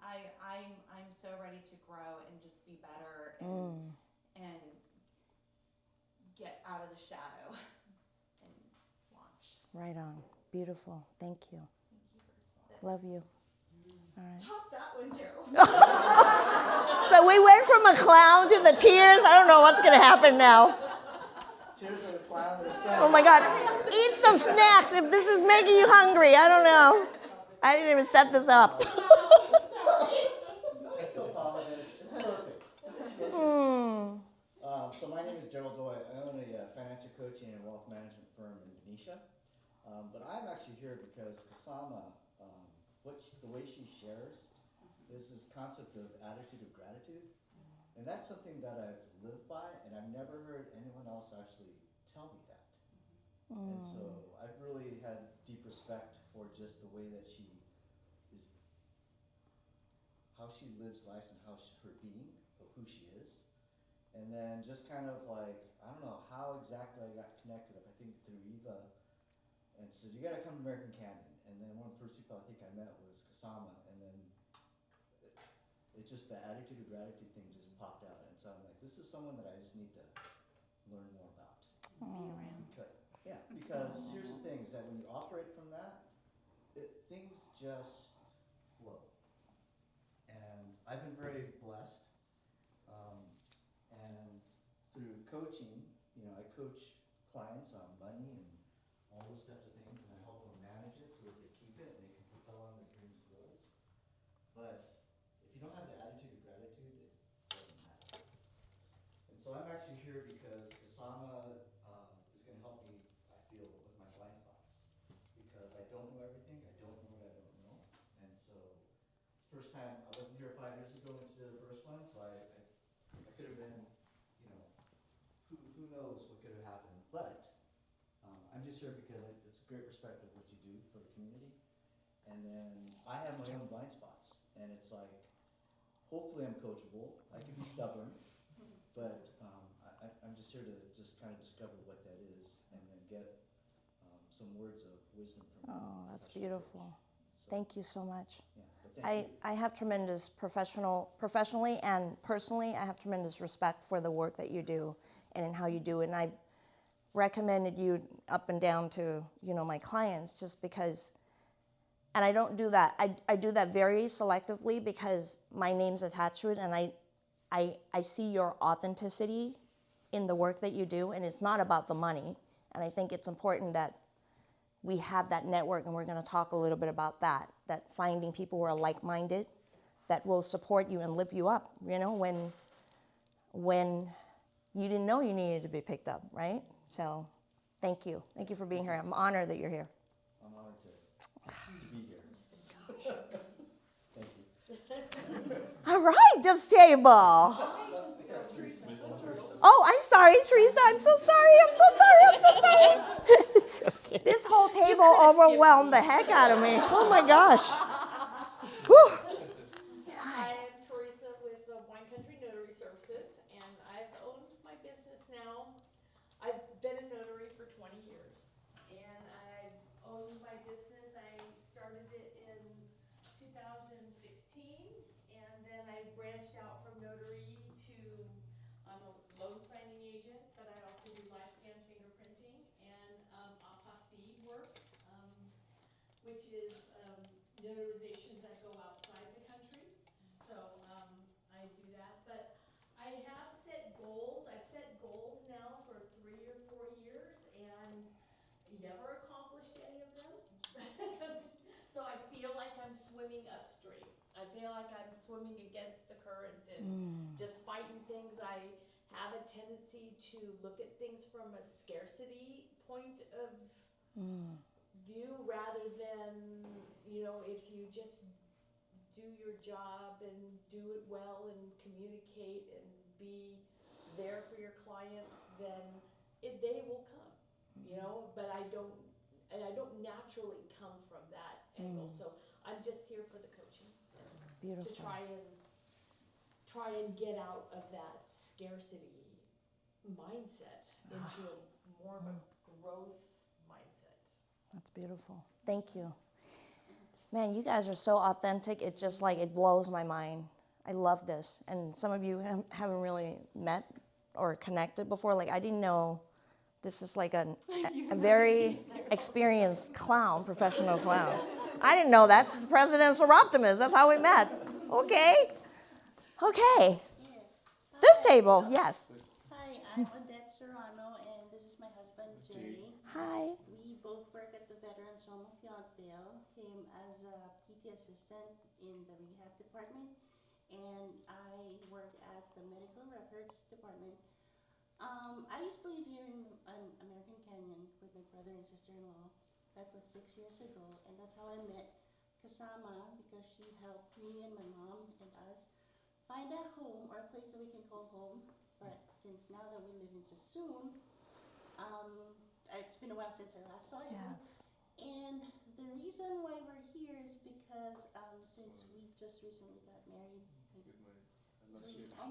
I'm so ready to grow and just be better and get out of the shadow and launch. Right on. Beautiful. Thank you. Love you. All right. Top that one too. So we went from a clown to the tears. I don't know what's going to happen now. Tears of a clown themselves. Oh my God. Eat some snacks if this is making you hungry. I don't know. I didn't even set this up. I apologize. It's perfect. So my name is Daryl Doy. I own a financial coaching and wealth management firm in Benicia. But I'm actually here because Kasama, the way she shares is this concept of attitude of gratitude. And that's something that I've lived by, and I've never heard anyone else actually tell me that. And so I've really had deep respect for just the way that she is, how she lives life and how her being, of who she is. And then just kind of like, I don't know how exactly I got connected up, I think through Eva, and said, you gotta come to American Canyon. And then one of the first people I think I met was Kasama, and then it just, the attitude of gratitude thing just popped out. And so I'm like, this is someone that I just need to learn more about. Because here's the thing, is that when you operate from that, things just flow. And I've been very blessed. And through coaching, I coach clients on money and all those types of things, and I help them manage it so that they keep it and they can fulfill on their dreams and goals. But if you don't have the attitude of gratitude, it doesn't matter. And so I'm actually here because Kasama is going to help me, I feel, with my blind spots. Because I don't know everything, I don't know what I don't know. And so, first time, I wasn't here 5 years ago into the first one, so I could have been, who knows what could have happened. But I'm just here because it's great respect of what you do for the community. And then I have my own blind spots. And it's like, hopefully I'm coachable. I can be stubborn. But I'm just here to just kind of discover what that is and then get some words of wisdom from you. Oh, that's beautiful. Thank you so much. Yeah, but thank you. I have tremendous professionally and personally, I have tremendous respect for the work that you do and in how you do it. And I've recommended you up and down to, my clients just because, and I don't do that. I do that very selectively because my name's attached to it, and I see your authenticity in the work that you do, and it's not about the money. And I think it's important that we have that network, and we're going to talk a little bit about that finding people who are like-minded, that will support you and lift you up, when you didn't know you needed to be picked up, right? So thank you. Thank you for being here. I'm honored that you're here. I'm honored to be here. Thank you. All right, this table. Oh, I'm sorry, Teresa. I'm so sorry. This whole table overwhelmed the heck out of me. Oh my gosh. Whew. own my business. I started it in 2016, and then I branched out from notary to, I'm a loan signing agent, but I also do live scan fingerprinting and apostille work, which is notarizations that go outside the country. So I do that, but I have set goals. I've set goals now for 3 or 4 years and never accomplished any of them. So I feel like I'm swimming upstream. I feel like I'm swimming against the current and just fighting things. I have a tendency to look at things from a scarcity point of view rather than, you know, if you just do your job and do it well and communicate and be there for your clients, then they will come, you know, but I don't naturally come from that angle. So I'm just here for the coaching Beautiful. to try and get out of that scarcity mindset into more of a growth mindset. That's beautiful. Thank you. Man, you guys are so authentic. It's just like it blows my mind. I love this. And some of you haven't really met or connected before. Like, I didn't know this is like a very experienced clown, professional clown. I didn't know that's the president of Soroptimist. That's how we met. Okay. Okay. This table, yes. Hi, I'm Odette Serrano, and this is my husband, Jay. Hi. We both work at the Veterans Home of Yountville, him as a PT assistant in the rehab department, and I work at the medical records department. I used to live here in American Canyon with my brother and sister-in-law. That was 6 years ago, and that's how I met Kasama, because she helped me and my mom and us find a home or a place that we can call home. But since now that we live in Sassoon, it's been a while since I last saw you. Yes. And the reason why we're here is because since we just recently got married.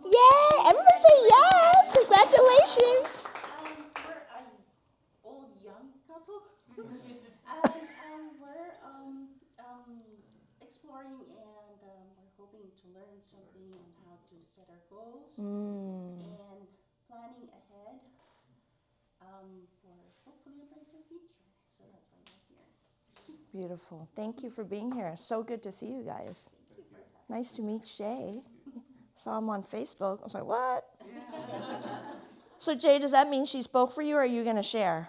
Yay! Everybody say yes! Congratulations! We're an old young couple. We're exploring, and we're hoping to learn something on how to set our goals and planning ahead for hopefully a brighter future. So that's why we're here. Beautiful. Thank you for being here. So good to see you guys. Nice to meet Jay. Saw him on Facebook. I was like, what? So Jay, does that mean she spoke for you, or are you going to share?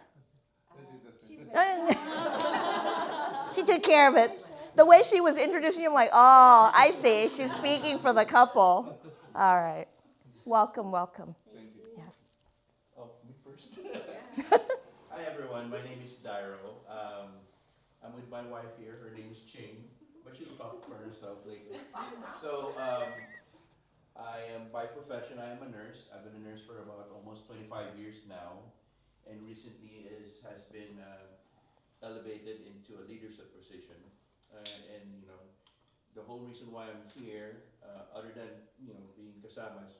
She took care of it. The way she was introducing you, I'm like, oh, I see. She's speaking for the couple. All right. Welcome, welcome. Thank you. Yes. Oh, me first. Hi, everyone. My name is Dairo. I'm with my wife here. Her name is Ching, but she'll talk for herself later. So, I am by profession, I am a nurse. I've been a nurse for about almost 25 years now, and recently has been elevated into a leadership position. And you know, the whole reason why I'm here, other than being kasama,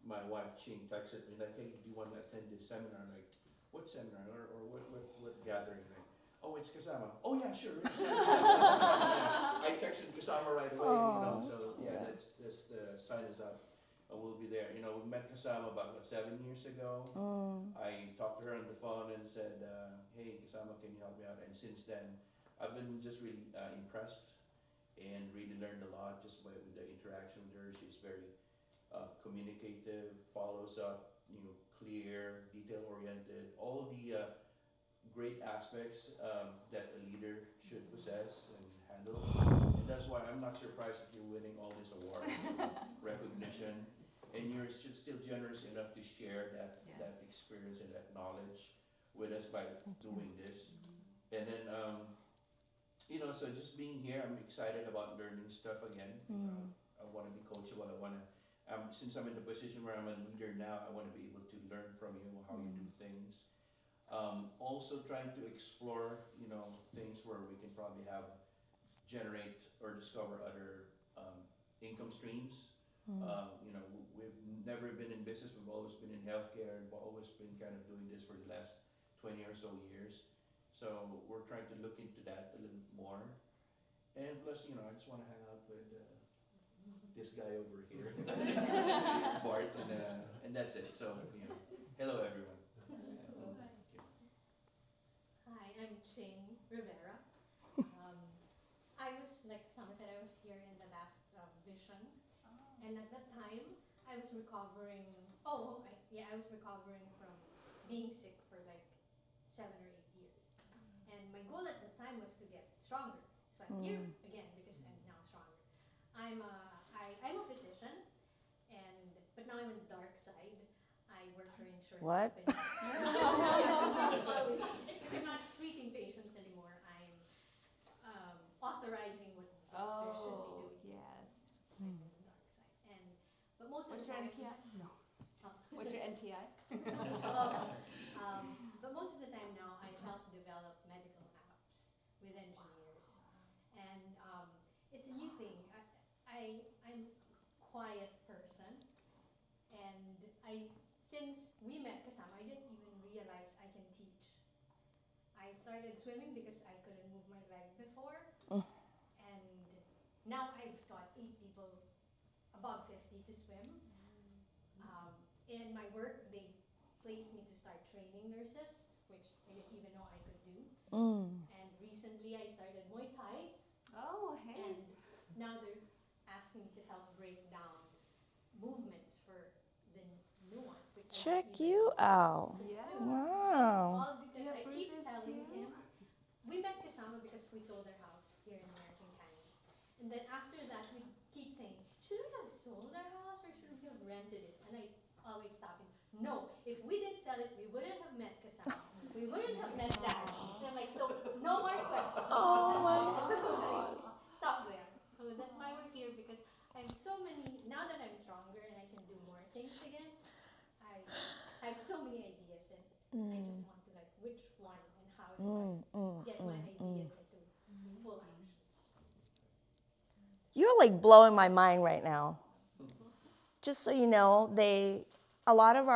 my wife Ching texted me like, "Hey, do you want to attend this seminar?" Like, what seminar or what gathering? Like, oh, it's kasama. Oh yeah, sure. I texted kasama right away. So yeah, that's the sign is up. We'll be there. We met Kasama about 7 years ago. I talked to her on the phone and said, "Hey, Kasama, can you help me out?" And since then, I've been just really impressed and really learned a lot just with the interaction with her. She's very communicative, follows up, clear, detail-oriented, all the great aspects that a leader should possess and handle. And that's why I'm not surprised if you're winning all these awards, recognition, and you're still generous enough to share that experience and that knowledge with us by doing this. And then, so just being here, I'm excited about learning stuff again. I want to be coachable. Since I'm in the position where I'm a leader now, I want to be able to learn from you how you do things. Also trying to explore, things where we can probably generate or discover other income streams. We've never been in business. We've always been in healthcare. We've always been kind of doing this for the last 20 or so years. So we're trying to look into that a little bit more. And plus, you know, I just want to hang out with this guy over here, Bart, and that's it. So, you know, hello everyone. Hi, I'm Ching Rivera. I was, like Sama said, I was here in the last Vision. And at that time, I was recovering, I was recovering from being sick for like 7 or 8 years. And my goal at the time was to get stronger. So I'm here again because I'm now stronger. I'm a physician, but now I'm in the dark side. I work for insurance What? companies. Because I'm not treating patients anymore. I'm authorizing what doctors should be doing. yes. I'm in the dark side. But most of What's the your time, NPI? No. Huh? What's your NPI? But most of the time now, I help develop medical apps with engineers, and it's a new thing. I'm a quiet person, and since we met Kasama, I didn't even realize I can teach. I started swimming because I couldn't move my leg before, and now I've taught 8 people above 50 to swim. In my work, they placed me to start training nurses, which I didn't even know I could do. And recently I started Muay Thai, Oh, hey. and now they're asking me to help break down movements for the new ones. Which I Check didn't even you know out. I could do. Yeah. Wow. All because Yeah, I keep bruises telling too? him. We met Kasama because we sold our house here in American Canyon. And then after that, we keep saying, should we have sold our house or should we have rented it? And I always stop him. No, if we didn't sell it, we wouldn't have met Kasama. We wouldn't have met Dash. So I'm like, so no more questions. Oh my God. Stop there. So that's why we're here, because I have so many, now that I'm stronger and I can do more things again, I have so many ideas, and I just want to like, which one and how do I get my ideas into full action. You're like blowing my mind right now. Just so you know, a lot of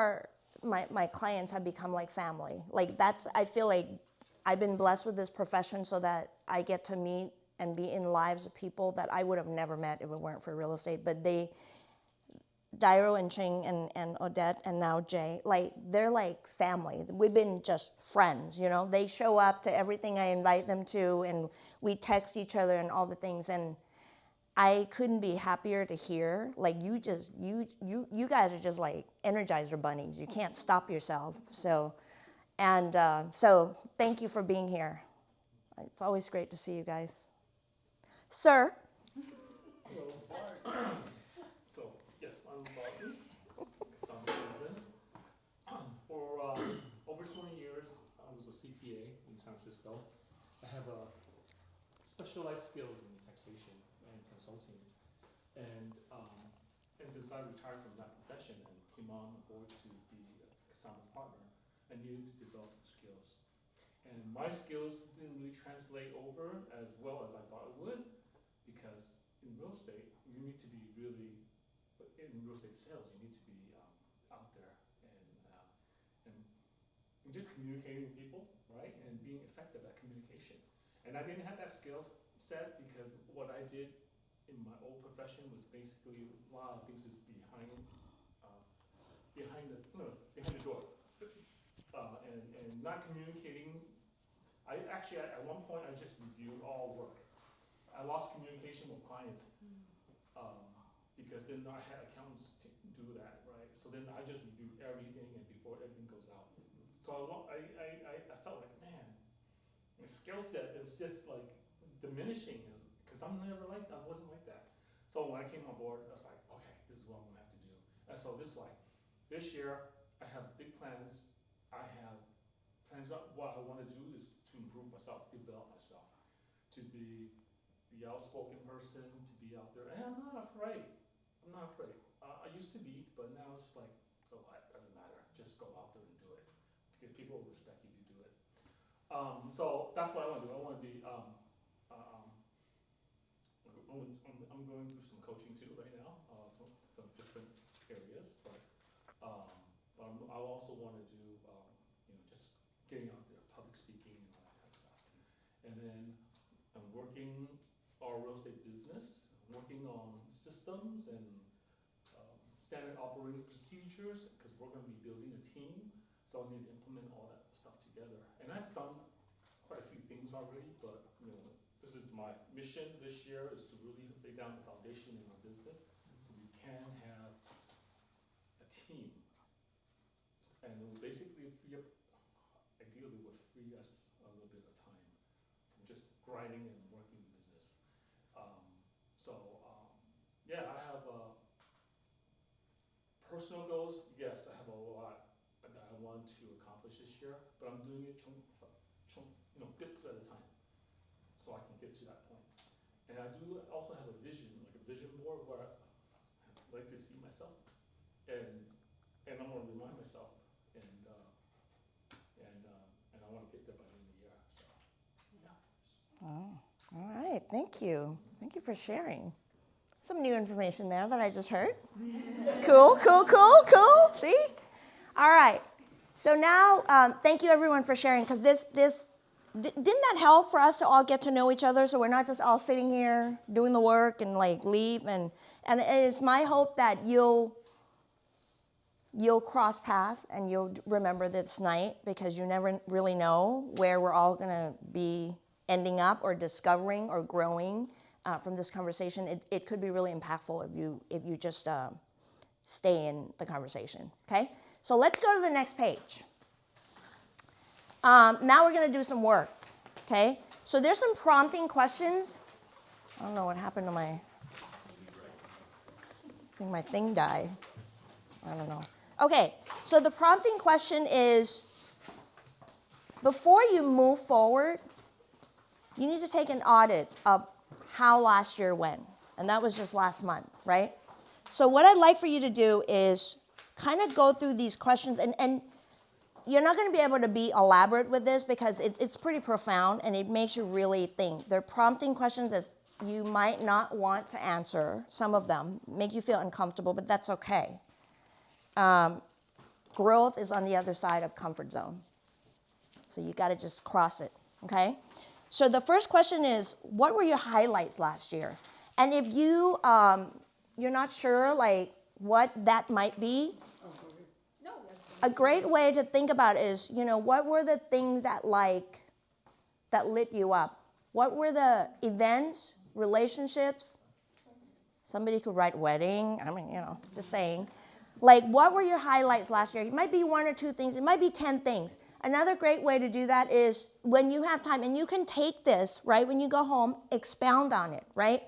my clients have become like family. Like I feel like I've been blessed with this profession so that I get to meet and be in lives of people that I would have never met if it weren't for real estate. But Dairo and Ching and Odette and now Jay, like they're like family. We've been just friends, you know. They show up to everything I invite them to, and we text each other and all the things. And I couldn't be happier to hear. Like you guys are just like Energizer bunnies. You can't stop yourself. So thank you for being here. It's always great to see you guys. Sir. Hello, Bart. So, yes, I'm Barton. Kasama Children. For over 20 years, I was a CPA in San Francisco. I have specialized skills in taxation and consulting. And since I retired from that profession and came on board to be Kasama's partner, I needed to develop skills. And my skills didn't really translate over as well as I thought it would, because in real estate, you need to be really, in real estate sales, you need to be out there and just communicating with people, right? And being effective at communication. And I didn't have that skill set because what I did in my old profession was basically a lot of things is behind the door, and not communicating. At one point I just reviewed all work. I lost communication with clients because then I had accountants to do that, right? So then I just reviewed everything and before everything goes out. So I felt like, man, my skill set is just like diminishing, because I wasn't like that. So when I came on board, I was like, okay, this is what I'm gonna have to do. And so this year I have big plans. I have plans of what I want to do is to improve myself, develop myself, to be the outspoken person, to be out there. And I'm not afraid. I used to be, but now it's like, so what? Doesn't matter. Just go out there and do it, because people will respect you if you do it. So that's what I want to do. I want to be. I'm going through some coaching too right now from different areas, but I also want to do just getting out there, public speaking and all that kind of And then I'm working our real estate business, working on systems and standard operating procedures, because we're gonna be building a team, so I need to implement all that stuff together. And I've done quite a few things already, but this is my mission this year, is to really lay down the foundation in our business, so we can have a team. And it will basically ideally would free us a little bit of time from just grinding and working the business. Yeah, I have personal goals. Yes, I have a lot that I want to accomplish this year, but I'm doing it bits at a time, so I can get to that point. And I do also have a vision, like a vision board, where I like to see myself, and I'm gonna remind myself, and I want to get there by the end of the year. So, yeah. Oh, all right. Thank you. Thank you for sharing. Some new information there that I just heard. It's cool. See? All right. So now, thank you everyone for sharing, because didn't that help for us to all get to know each other, so we're not just all sitting here doing the work and like leave, and it's my hope that you'll cross paths and you'll remember this night, because you never really know where we're all going to be ending up or discovering or growing from this conversation. It could be really impactful if you just stay in the conversation, okay? So let's go to the next page. Now we're going to do some work, okay? So there's some prompting questions. I don't know what happened to I think my thing died. I don't know. Okay, so the prompting question is, before you move forward, you need to take an audit of how last year went. And that was just last month, right? So what I'd like for you to do is kind of go through these questions, and you're not going to be able to be elaborate with this, because it's pretty profound and it makes you really think. They're prompting questions that you might not want to answer. Some of them make you feel uncomfortable, but that's okay. Growth is on the other side of comfort zone. So you got to just cross it, okay? So the first question is, what were your highlights last year? And if you're not sure like what that might be, a great way to think about it is, what were the things that lit you up? What were the events, relationships? Somebody could write wedding. I mean, just saying. Like, what were your highlights last year? It might be one or two things. It might be 10 things. Another great way to do that is when you have time, and you can take this, right, when you go home, expound on it, right?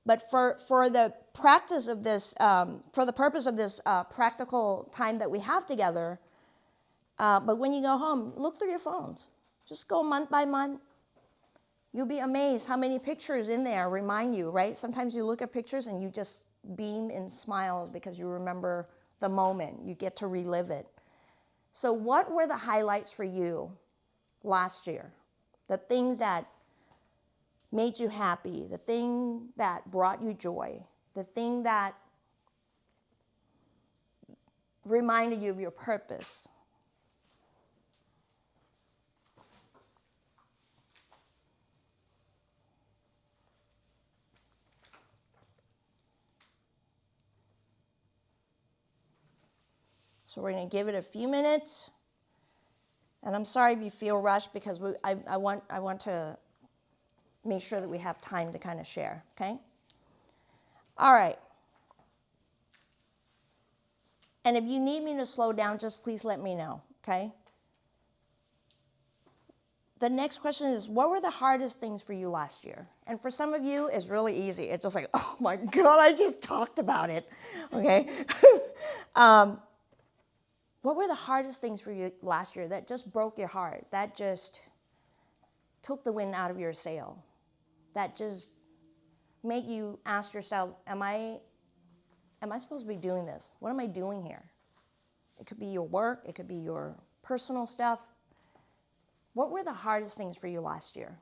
But for the practice of this, for the purpose of this practical time that we have together, but when you go home, look through your phones. Just go month by month. You'll be amazed how many pictures in there remind you, right? Sometimes you look at pictures and you just beam in smiles because you remember the moment. You get to relive it. So what were the highlights for you last year? The things that made you happy, the thing that brought you joy, the thing that reminded you of your purpose. So we're going to give it a few minutes. And I'm sorry if you feel rushed, because I want to make sure that we have time to kind of share, okay? All right. And if you need me to slow down, just please let me know, okay? The next question is, what were the hardest things for you last year? And for some of you, it's really easy. It's just like, oh my God, I just talked about it, okay? What were the hardest things for you last year that just broke your heart, that just took the wind out of your sail, that just made you ask yourself, am I supposed to be doing this? What am I doing here? It could be your work. It could be your personal stuff. What were the hardest things for you last year?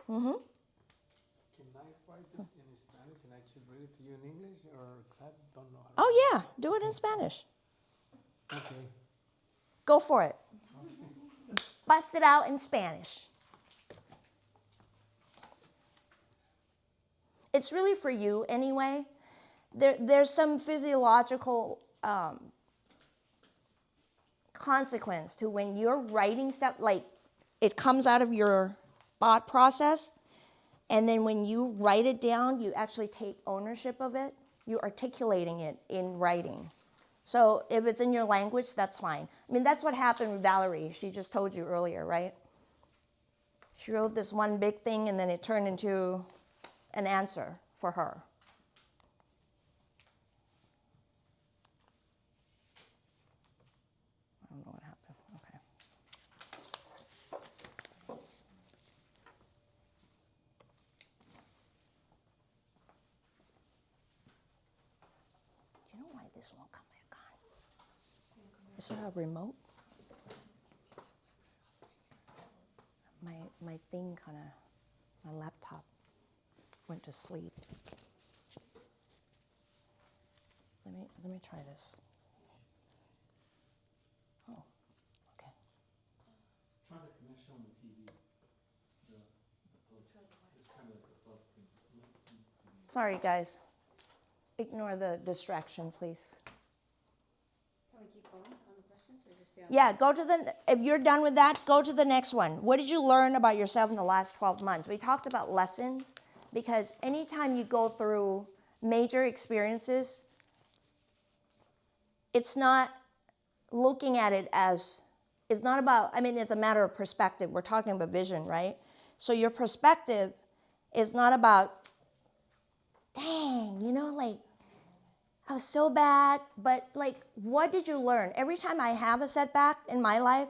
Mm-hmm. Can I write it in Spanish and I should read it to you in English, or 'cause I don't know how to Oh, yeah. Do it in Spanish. Okay. Go for it. Bust it out in Spanish. It's really for you anyway. There's some physiological consequence to when you're writing stuff, like it comes out of your thought process, and then when you write it down, you actually take ownership of it. You're articulating it in writing. So if it's in your language, that's fine. I mean, that's what happened with Valerie. She just told you earlier, right? She wrote this one big thing, and then it turned into an answer for her. I don't know what happened. Okay. Do you know why this won't come back on? Is there a remote? My thing kind of, my laptop went to sleep. Let me try this. Oh, okay. Try the connection on the TV. The plug. It's kind of the plug thing. Sorry, guys. Ignore the distraction, please. Can we keep going on the questions or just stay on? Yeah, go to the, if you're done with that, go to the next one. What did you learn about yourself in the last 12 months? We talked about lessons, because anytime you go through major experiences, it's not looking at it as, it's not about, I mean, it's a matter of perspective. We're talking about vision, right? So your perspective is not about, dang, you know, like, I was so bad, but like, what did you learn? Every time I have a setback in my life,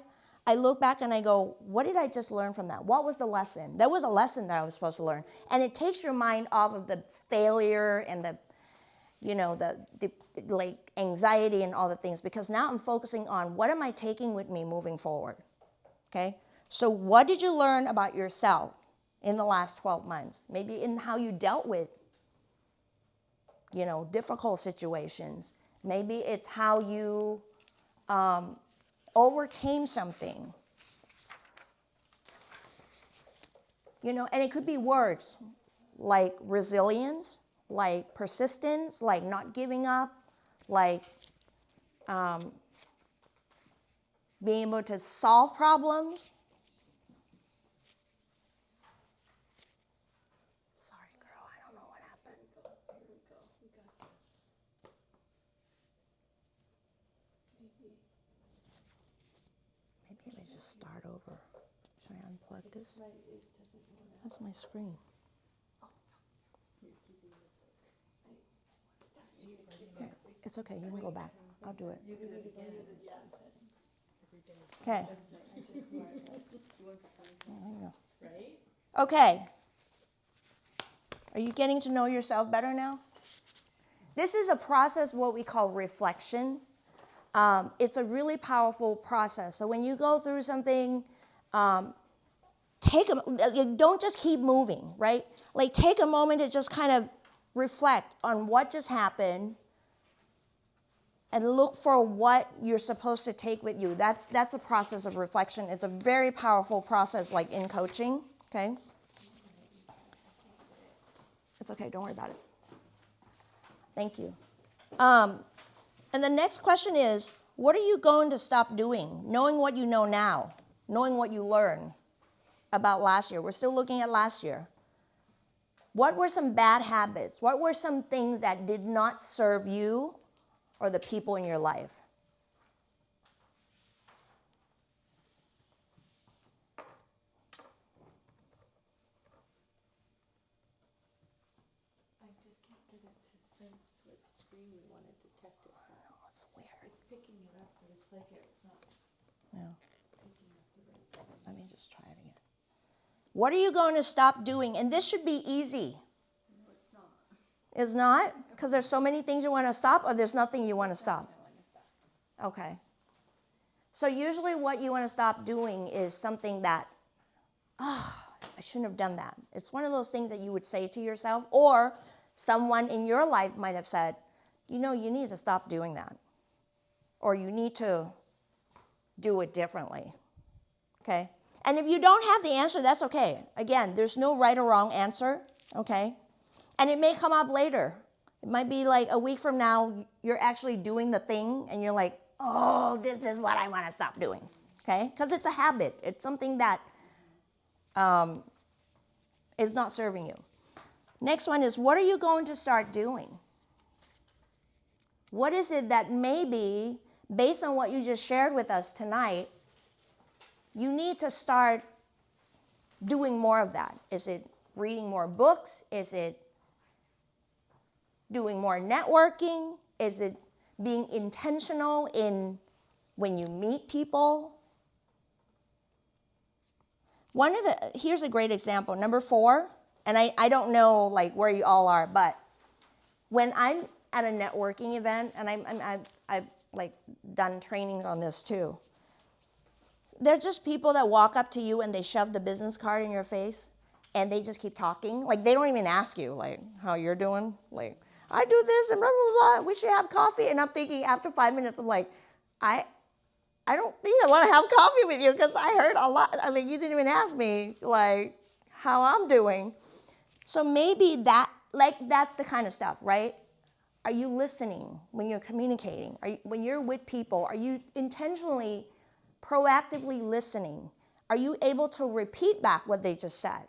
I look back and I go, what did I just learn from that? What was the lesson? There was a lesson that I was supposed to learn. And it takes your mind off of the failure and the, you know, the like anxiety and all the things, because now I'm focusing on what am I taking with me moving forward, okay? So what did you learn about yourself in the last 12 months? Maybe in how you dealt with, you know, difficult situations. Maybe it's how you overcame something. You know, and it could be words like resilience, like persistence, like not giving up, like being able to solve problems. Sorry, girl, I don't know what happened. Here we go. We got this. Maybe I just start over. Should I unplug this? Right, it doesn't work. That's my screen. It's okay, you can go back. I'll do it. Okay. There you go. Right? Okay. Are you getting to know yourself better now? This is a process, what we call reflection. It's a really powerful process. So when you go through something, don't just keep moving, right? Like take a moment to just kind of reflect on what just happened and look for what you're supposed to take with you. That's a process of reflection. It's a very powerful process, like in coaching, okay? It's okay, don't worry about it. Thank you. And the next question is, what are you going to stop doing, knowing what you know now, knowing what you learned about last year? We're still looking at last year. What were some bad habits? What were some things that did not serve you or the people in your life? I just can't get it to sense what screen we want to detect it from. Oh, it's weird. It's picking it up, but it's like it's not Yeah. picking up the right stuff. Let me just try it again. What are you going to stop doing? And this should be easy. No, it's not. It's not? Because there's so many things you want to stop, or there's nothing you want to stop? Okay. So usually what you want to stop doing is something that, I shouldn't have done that. It's one of those things that you would say to yourself, or someone in your life might have said, you know, you need to stop doing that. Or you need to do it differently, okay? And if you don't have the answer, that's okay. Again, there's no right or wrong answer, okay? And it may come up later. It might be like a week from now, you're actually doing the thing, and you're like, oh, this is what I want to stop doing, okay? Because it's a habit. It's something that is not serving you. Next one is, what are you going to start doing? What is it that maybe, based on what you just shared with us tonight, you need to start doing more of that? Is it reading more books? Is it doing more networking? Is it being intentional in when you meet people? Here's a great example. Number 4, and I don't know like where you all are, but when I'm at a networking event, and I've like done trainings on this too, they're just people that walk up to you and they shove the business card in your face and they just keep talking. Like, they don't even ask you, like, how you're doing. Like, I do this and blah, blah, blah. We should have coffee. And I'm thinking after 5 minutes, I'm like, I don't think I want to have coffee with you because I heard a lot. I mean, you didn't even ask me, like, how I'm doing. So maybe that's the kind of stuff, right? Are you listening when you're communicating? When you're with people, are you intentionally, proactively listening? Are you able to repeat back what they just said?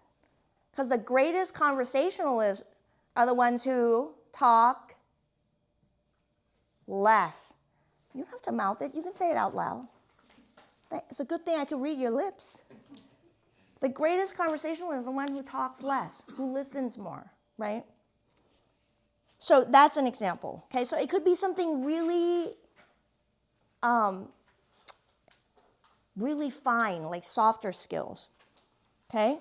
Because the greatest conversationalists are the ones who talk less. You don't have to mouth it. You can say it out loud. It's a good thing I can read your lips. The greatest conversationalist is the one who talks less, who listens more, right? So that's an example, okay? So it could be something really, really fine, like softer skills, okay?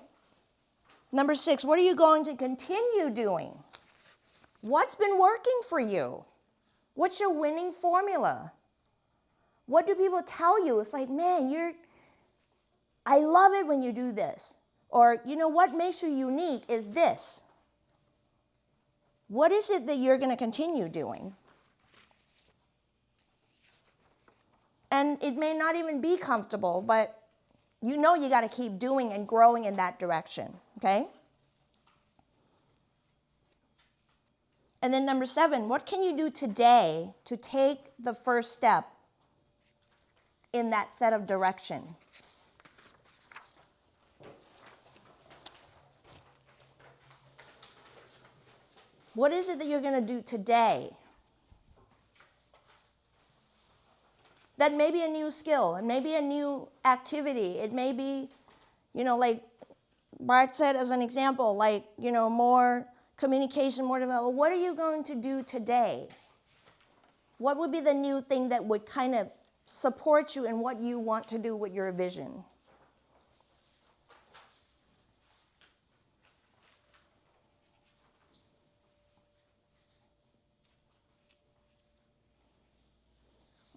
Number 6, what are you going to continue doing? What's been working for you? What's your winning formula? What do people tell you? It's like, man, I love it when you do this. Or, you know, what makes you unique is this. What is it that you're going to continue doing? And it may not even be comfortable, but you know you got to keep doing and growing in that direction, okay? And then number 7, what can you do today to take the first step in that set of direction? What is it that you're going to do today? That may be a new skill. It may be a new activity. It may be, you know, like Bart said as an example, like, you know, more communication, more development. What are you going to do today? What would be the new thing that would kind of support you in what you want to do with your vision?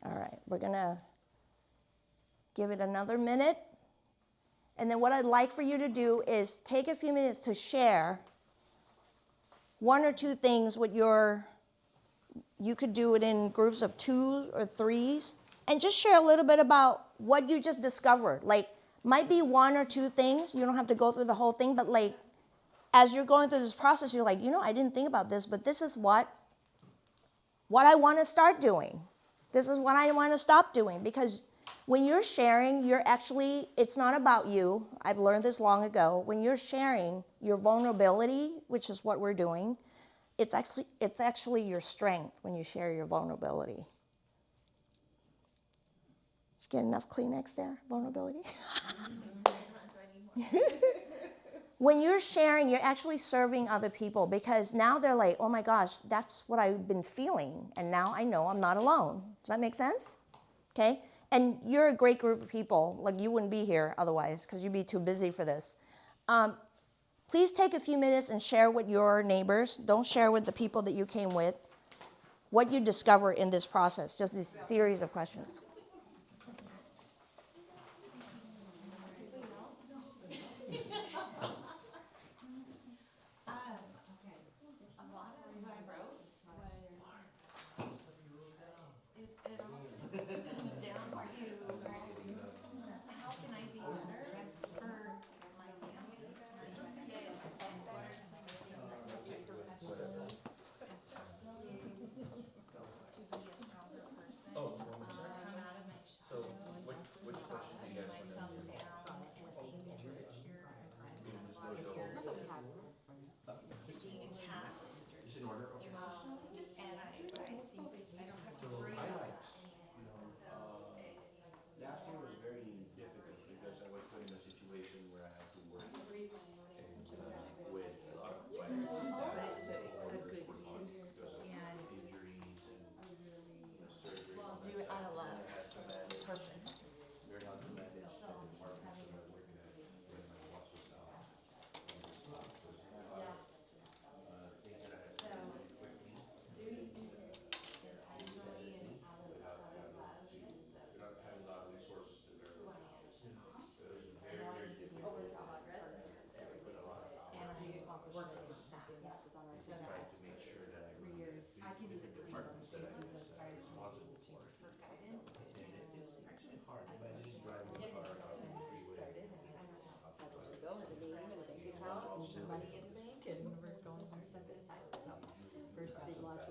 All right, we're going to give it another minute. And then what I'd like for you to do is take a few minutes to share 1 or 2 things with you could do it in groups of 2 or 3s, and just share a little bit about what you just discovered. Like, might be 1 or 2 things. You don't have to go through the whole thing, but like, as you're going through this process, you're like, you know, I didn't think about this, but this is what I want to start doing. This is what I want to stop doing. Because when you're sharing, it's not about you. I've learned this long ago. When you're sharing your vulnerability, which is what we're doing, it's actually your strength when you share your vulnerability. Did you get enough Kleenex there? Vulnerability? When you're sharing, you're actually serving other people, because now they're like, oh my gosh, that's what I've been feeling, and now I know I'm not alone. Does that make sense? Okay? And you're a great group of people. Like, you wouldn't be here otherwise, because you'd be too busy for this. Please take a few minutes and share with your neighbors. Don't share with the people that you came with what you discover in this process, just this series of questions.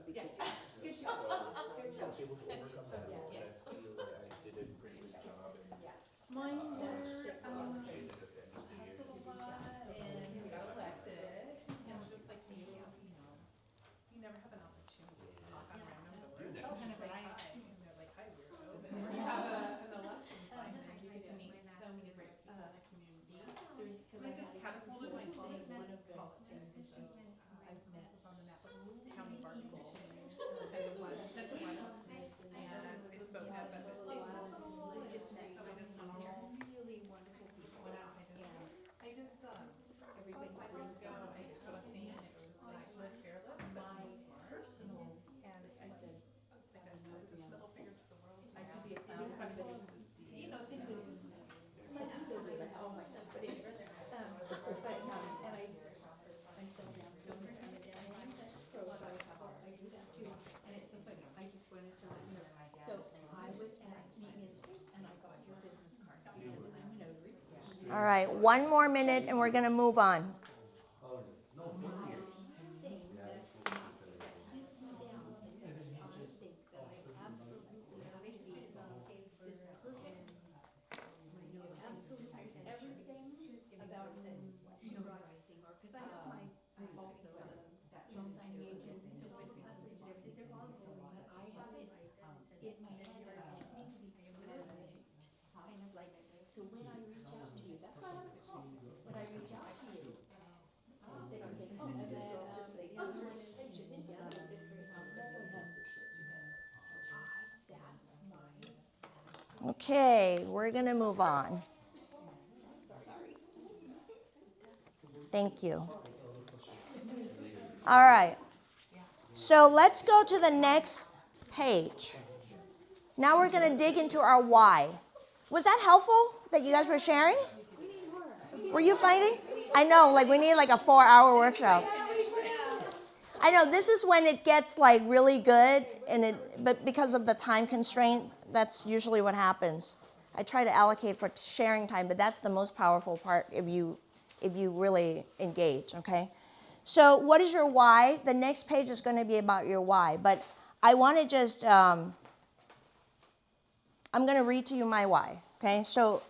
Yeah. Good So, job. I was able to overcome that, Yes. and I feel that I did a pretty good job, and Mine I were, appreciated at the end of the year. hustled a lot and got elected, and just like me, you never have an opportunity to knock on random doors. never. And they're like, hi, and they're like, hi, weirdo. And when you have an election finally, you get to meet so many great people in the community. And I just catapulted myself in politics, so I've met on the Napa County Bar Commission. I was sent to one, and I spoke up at the state level, and Just nice, so I just went all really wonderful people. went out. I just, Everybody 5 brings years ago, I something. took a scene, and it was just like, live fearless, but be personal. And I said, like I said, just middle finger to the world. I could be a Be respectful and just be. you know, think of, I can still do it, all my stuff, but anyway, and I sell down somewhere, I'm a down line pro, so I do that too, and it's so funny, I just wanted to let you know. So I was at Meet Me in the Streets, and I got your business card, because I'm a notary. All right, one more minute and we're going to move on. Oh, no, 4 years. Thing Yeah, that it's 4 years that I keeps me down is that I think that I absolutely have to be this perfect, know absolutely everything about notarizing, or, cause I have my, also loan signing agent, so I did classes, did everything, they're long, but I have it in my head that I just need to be perfect, kind of like, so when I reach out to you, that's why I have a call, when I reach out to you, then you think, oh, this girl, this lady, this one is, yeah, that's my. Okay, we're going to move on. Thank you. All right. So let's go to the next page. Now we're going to dig into our why. Was that helpful that you guys were sharing? Were you finding? I know, like we need like a 4-hour workshop. I know this is when it gets like really good, but because of the time constraint, that's usually what happens. I try to allocate for sharing time, but that's the most powerful part if you really engage, okay? So what is your why? The next page is going to be about your why, but I want to just, I'm going to read to you my why, okay? So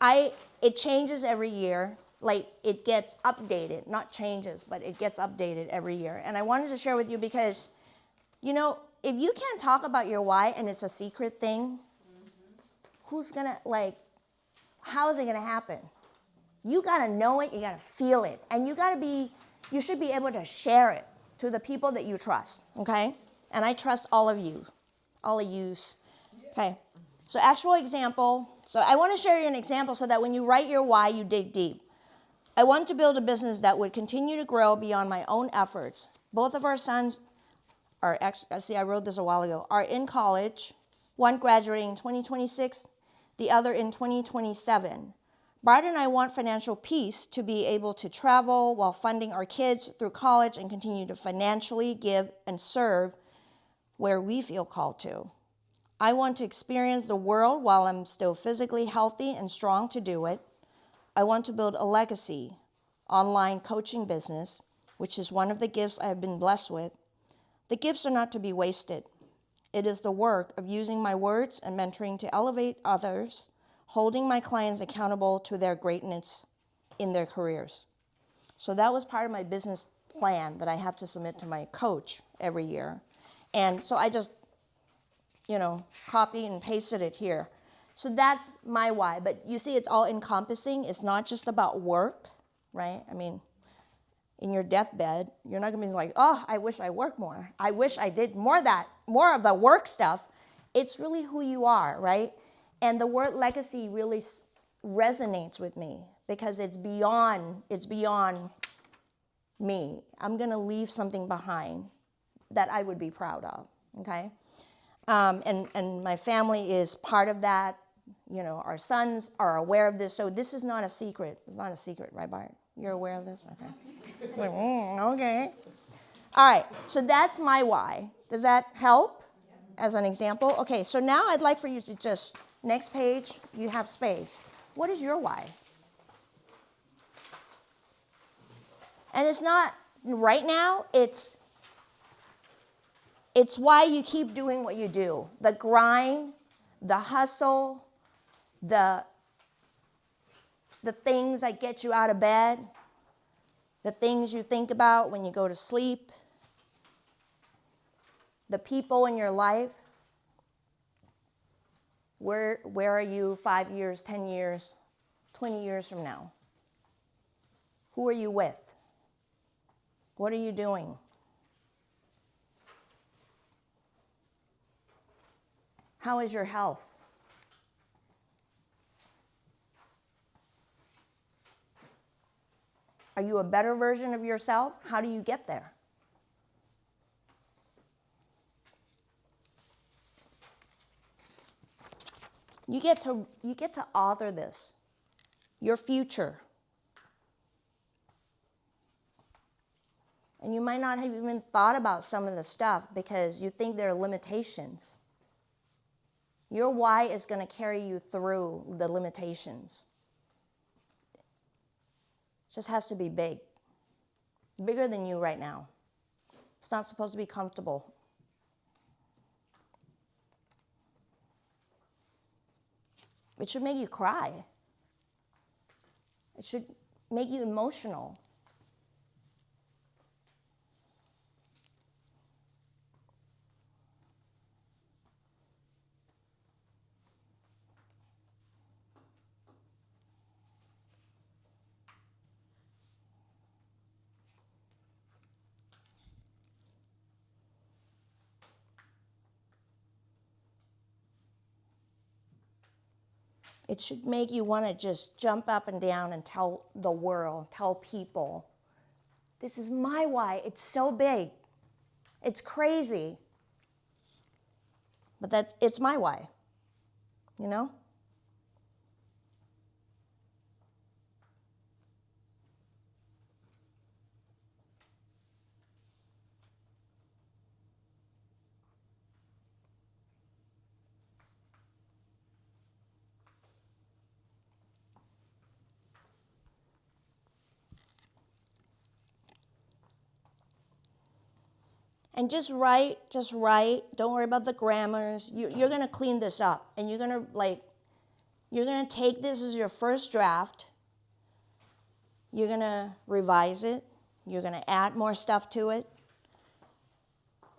it changes every year. Like it gets updated, not changes, but it gets updated every year. And I wanted to share with you because, you know, if you can't talk about your why and it's a secret thing, who's going to, like, how is it going to happen? You got to know it, you got to feel it, and you should be able to share it to the people that you trust, okay? And I trust all of yous, okay? So actual example, so I want to share you an example so that when you write your why, you dig deep. I want to build a business that would continue to grow beyond my own efforts. Both of our sons are, actually, I wrote this a while ago, are in college, one graduating in 2026, the other in 2027. Bart and I want financial peace to be able to travel while funding our kids through college and continue to financially give and serve where we feel called to. I want to experience the world while I'm still physically healthy and strong to do it. I want to build a legacy online coaching business, which is one of the gifts I have been blessed with. The gifts are not to be wasted. It is the work of using my words and mentoring to elevate others, holding my clients accountable to their greatness in their careers. So that was part of my business plan that I have to submit to my coach every year. And so I just, copied and pasted it here. So that's my why. But you see, it's all encompassing. It's not just about work, right? I mean, in your deathbed, you're not going to be like, oh, I wish I worked more. I wish I did more of the work stuff. It's really who you are, right? And the word legacy really resonates with me because it's beyond me. I'm going to leave something behind that I would be proud of, okay? And my family is part of that. Our sons are aware of this. So this is not a secret. It's not a secret, right, Bart? You're aware of this? Okay. Okay. All right. So that's my why. Does that help as an example? Okay. So now I'd like for you to just, next page, you have space. What is your why? And it's not right now. It's It's why you keep doing what you do. The grind, the hustle, the things that get you out of bed, the things you think about when you go to sleep, the people in your life. Where are you 5 years, 10 years, 20 years from now? Who are you with? What are you doing? How is your health? Are you a better version of yourself? How do you get there? You get to author this, your future. And you might not have even thought about some of the stuff because you think there are limitations. Your why is going to carry you through the limitations. It just has to be big. Bigger than you right now. It's not supposed to be comfortable. It should make you cry. It should make you emotional. It should make you want to just jump up and down and tell the world, tell people, this is my why. It's so big. It's crazy. But it's my why. You know? And just write. Don't worry about the grammars. You're going to clean this up. And you're going to take this as your first draft. You're going to revise it. You're going to add more stuff to it.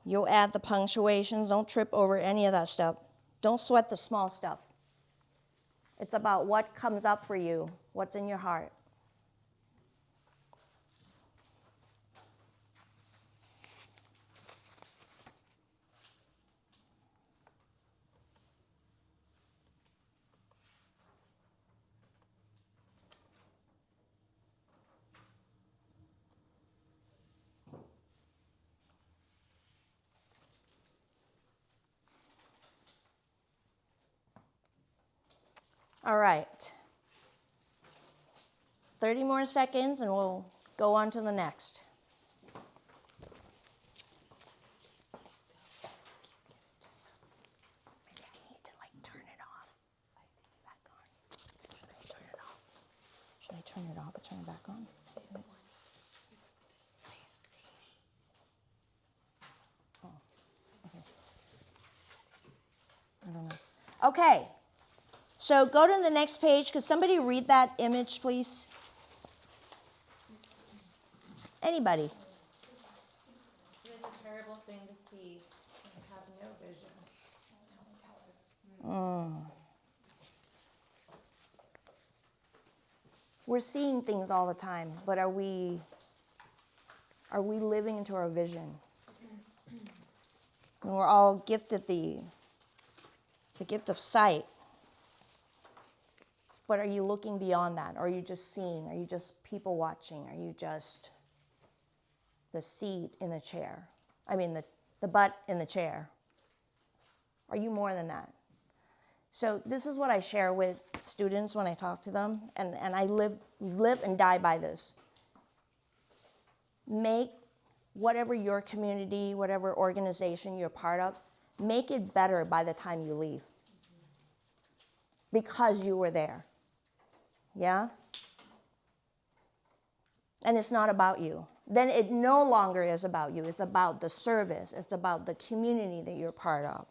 You'll add the punctuations. Don't trip over any of that stuff. Don't sweat the small stuff. It's about what comes up for you, what's in your heart. All right. 30 more seconds and we'll go on to the next. Maybe I need to turn it off. Back on. Should I turn it off? Should I turn it off or turn it back on? Oh, okay. I don't know. Okay. So go to the next page. Could somebody read that image, please? Anybody? It is a terrible thing to see and have no vision. We're seeing things all the time, but are we living into our vision? And we're all gifted the gift of sight. But are you looking beyond that? Or are you just seeing? Are you just people watching? Are you just the seat in the chair? I mean, the butt in the chair. Are you more than that? So this is what I share with students when I talk to them, and I live and die by this. Make whatever your community, whatever organization you're part of, make it better by the time you leave. Because you were there. Yeah? And it's not about you. then it no longer is about you. It's about the service. It's about the community that you're part of.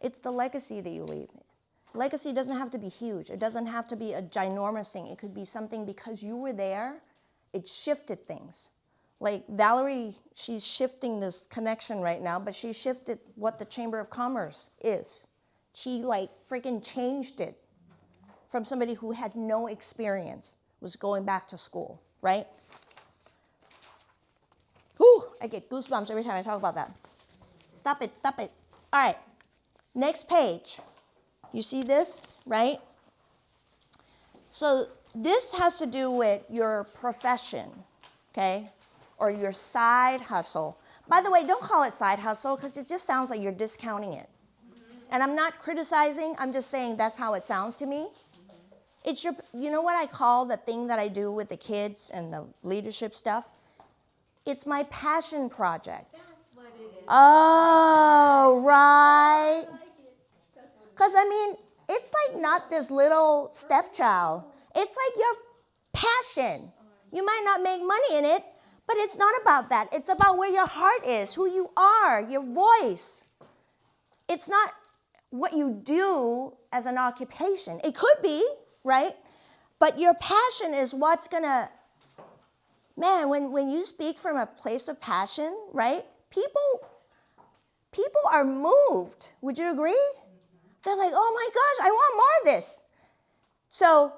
It's the legacy that you leave. Legacy doesn't have to be huge. It doesn't have to be a ginormous thing. It could be something because you were there, it shifted things. Like Valerie, she's shifting this connection right now, but she shifted what the Chamber of Commerce is. She like freaking changed it from somebody who had no experience, was going back to school, right? Whew, I get goosebumps every time I talk about that. Stop it, stop it. All right, next page. You see this, right? So this has to do with your profession, okay? Or your side hustle. By the way, don't call it side hustle because it just sounds like you're discounting it. And I'm not criticizing, I'm just saying that's how it sounds to me. It's your, you know what I call the thing that I do with the kids and the leadership stuff? It's my passion project. That's what it is. Oh, right. Because, I mean, it's like not this little stepchild. It's like your passion. You might not make money in it, but it's not about that. It's about where your heart is, who you are, your voice. It's not what you do as an occupation. It could be, right? But your passion is what's going to, man, when you speak from a place of passion, right? People are moved. Would you agree? They're like, oh my gosh, I want more of this. So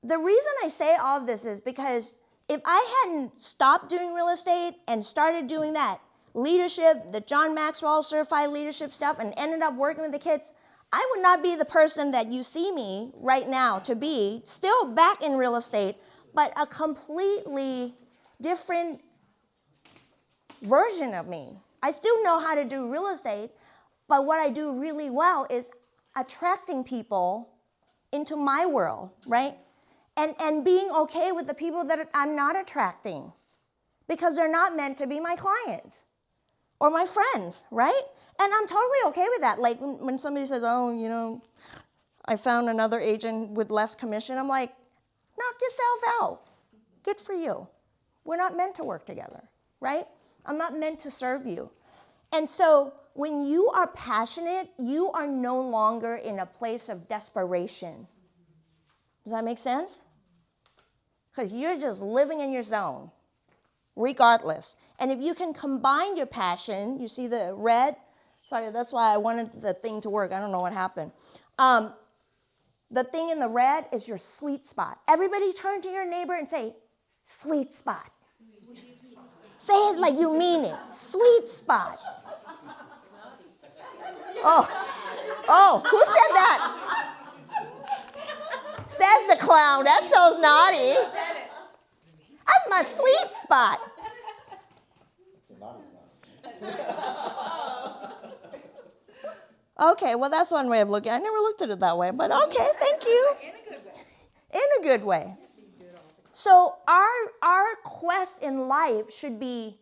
the reason I say all of this is because if I hadn't stopped doing real estate and started doing that leadership, the John Maxwell certified leadership stuff, and ended up working with the kids, I would not be the person that you see me right now to be, still back in real estate, but a completely different version of me. I still know how to do real estate, but what I do really well is attracting people into my world, right? And being okay with the people that I'm not attracting because they're not meant to be my clients or my friends, right? And I'm totally okay with that. Like when somebody says, oh, you know, I found another agent with less commission, I'm like, knock yourself out. Good for you. We're not meant to work together, right? I'm not meant to serve you. And so when you are passionate, you are no longer in a place of desperation. Does that make sense? Because you're just living in your zone, regardless. And if you can combine your passion, you see the red? Sorry, that's why I wanted the thing to work. I don't know what happened. The thing in the red is your sweet spot. Everybody turn to your neighbor and say, sweet spot. Say it like you mean it. Sweet spot. Oh, who said that? Says the clown. That's so naughty. That's my sweet spot. It's a naughty clown. Okay, well, that's one way of looking. I never looked at it that way, but okay, thank you. In a good way. In a good way. So our quest in life should be,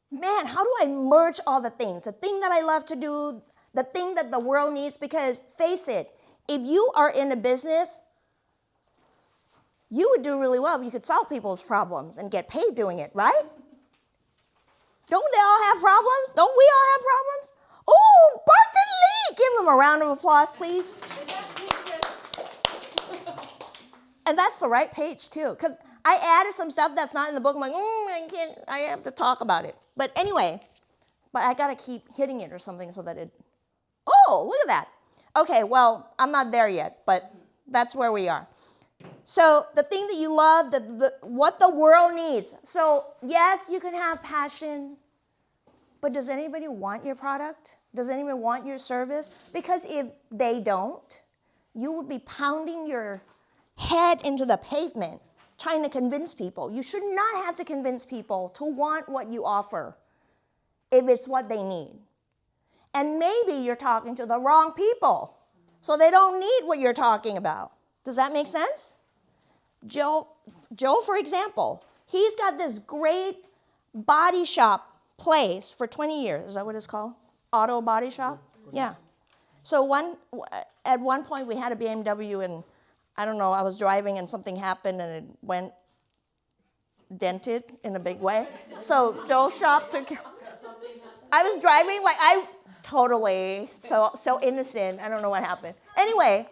man, how do I merge all the things? The thing that I love to do, the thing that the world needs, because face it, if you are in a business, you would do really well if you could solve people's problems and get paid doing it, right? Don't they all have problems? Don't we all have problems? Oh, Barton Lee! Give him a round of applause, please. And that's the right page, too, because I added some stuff that's not in the book. I'm like, I have to talk about it. But anyway, but I got to keep hitting it or something so that it, oh, look at that. Okay, well, I'm not there yet, but that's where we are. So the thing that you love, what the world needs. So yes, you can have passion, but does anybody want your product? Does anybody want your service? Because if they don't, you would be pounding your head into the pavement trying to convince people. You should not have to convince people to want what you offer if it's what they need. And maybe you're talking to the wrong people, so they don't need what you're talking about. Does that make sense? Joe, for example, he's got this great body shop place for 20 years. Is that what it's called? Auto body shop? Yeah. So at one point we had a BMW and I don't know, I was driving and something happened and it went dented in a big way. So Joel's shop took. I was driving like I totally so innocent. I don't know what happened. Anyway.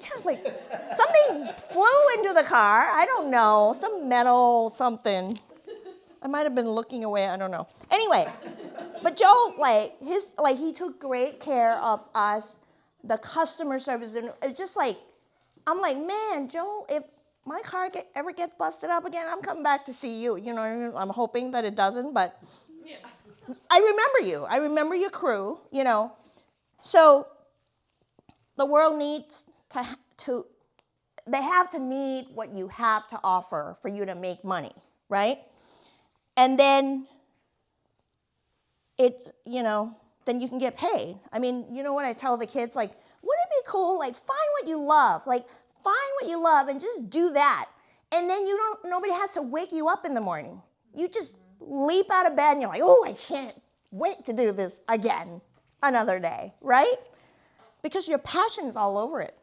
Yeah, like something flew into the car. I don't know, some metal something. I might have been looking away. I don't know. Anyway, but Joe, he took great care of us, the customer service, and it's just like, I'm like, man, Joe, if my car ever gets busted up again, I'm coming back to see you. You know what I mean? I'm hoping that it doesn't, but Yeah. I remember you. I remember your crew. You know, so the world needs to they have to need what you have to offer for you to make money, right? And then then you can get paid. I mean, you know what I tell the kids? Like, wouldn't it be cool? Like, find what you love. Like, find what you love and just do that. And then nobody has to wake you up in the morning. You just leap out of bed and you're like, oh, I can't wait to do this again another day, right? Because your passion is all over it.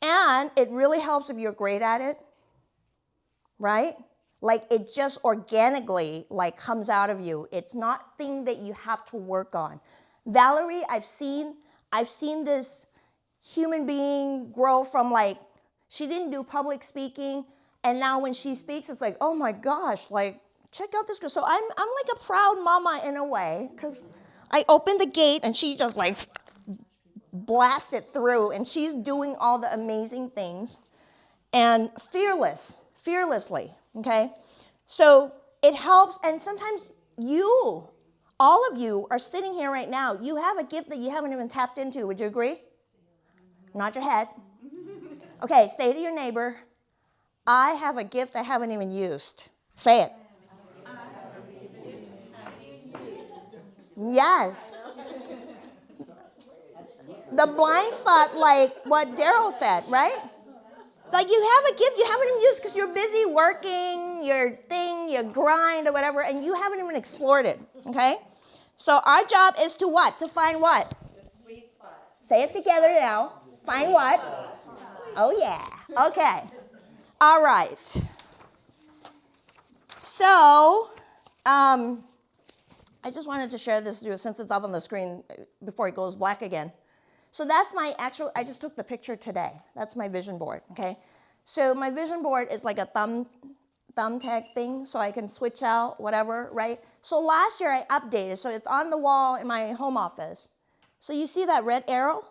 And it really helps if you're great at it, right? Like it just organically comes out of you. It's not thing that you have to work on. Valerie, I've seen this human being grow from she didn't do public speaking, and now when she speaks, it's like, oh my gosh, check out this girl. So I'm like a proud mama in a way, because I opened the gate and she just blasted through, and she's doing all the amazing things, and fearlessly, okay? So it helps, and sometimes all of you are sitting here right now, you have a gift that you haven't even tapped into. Would you agree? Nod your head. Okay, say to your neighbor, I have a gift I haven't even used. Say it. Yes. The blind spot, like what Daryl said, right? Like you have a gift you haven't even used because you're busy working, your grind or whatever, and you haven't even explored it, okay? So our job is to what? To find what? The sweet spot. Say it together now. Find what? Oh, yeah. Okay. All right. So, I just wanted to share this with you since it's up on the screen before it goes black again. So that's I just took the picture today. That's my vision board, okay? So my vision board is like a thumbtack thing, so I can switch out whatever, right? So last year I updated, so it's on the wall in my home office. So you see that red arrow?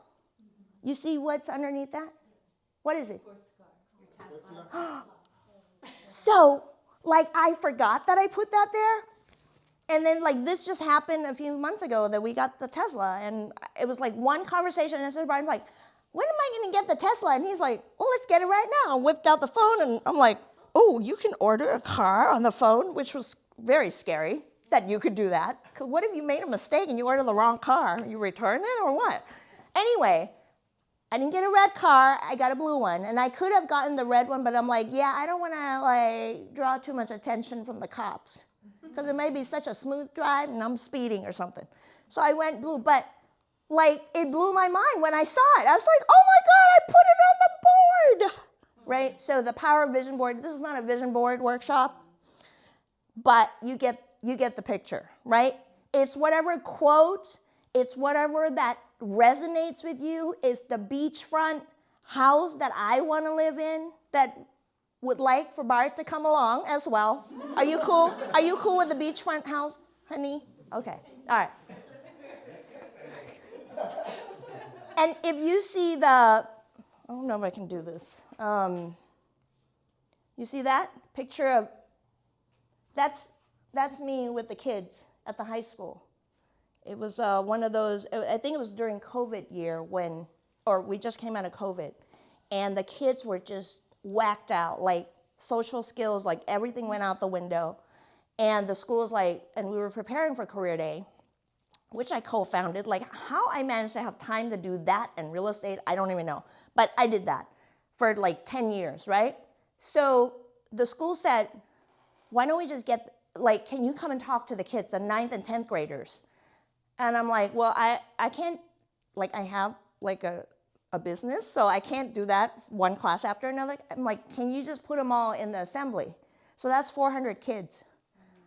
You see what's underneath that? What is it? So, I forgot that I put that there. And then, this just happened a few months ago that we got the Tesla. And it was, one conversation. And I said, Brian, when am I going to get the Tesla? And he's like, well, let's get it right now. I whipped out the phone. And I'm like, oh, you can order a car on the phone, which was very scary that you could do that. Because what if you made a mistake and you ordered the wrong car? You return it or what? Anyway, I didn't get a red car. I got a blue one. And I could have gotten the red one, but I'm like, yeah, I don't want to, draw too much attention from the cops. Because it may be such a smooth drive and I'm speeding or something. So I went blue. But, it blew my mind when I saw it. I was like, oh, my God, I put it on the board. Right? So the Power of Vision Board, this is not a vision board workshop. But you get the picture, right? It's whatever quote, it's whatever that resonates with you. It's the beachfront house that I want to live in, that would like for Bart to come along as well. Are you cool? Are you cool with the beachfront house, honey? Okay, all right. And if you see I don't know if I can do this. You see that picture of, that's me with the kids at the high school. It was one of those, I think it was during COVID year we just came out of COVID, and the kids were just whacked out, social skills, everything went out the window. And the school's and we were preparing for Career Day, which I co-founded. How I managed to have time to do that and real estate, I don't even know. But I did that for 10 years, right? So the school said, why don't we just get, can you come and talk to the kids, the 9th and 10th graders? And I'm like, well, I can't, I have a business, so I can't do that one class after another. I'm like, can you just put them all in the assembly? So that's 400 kids.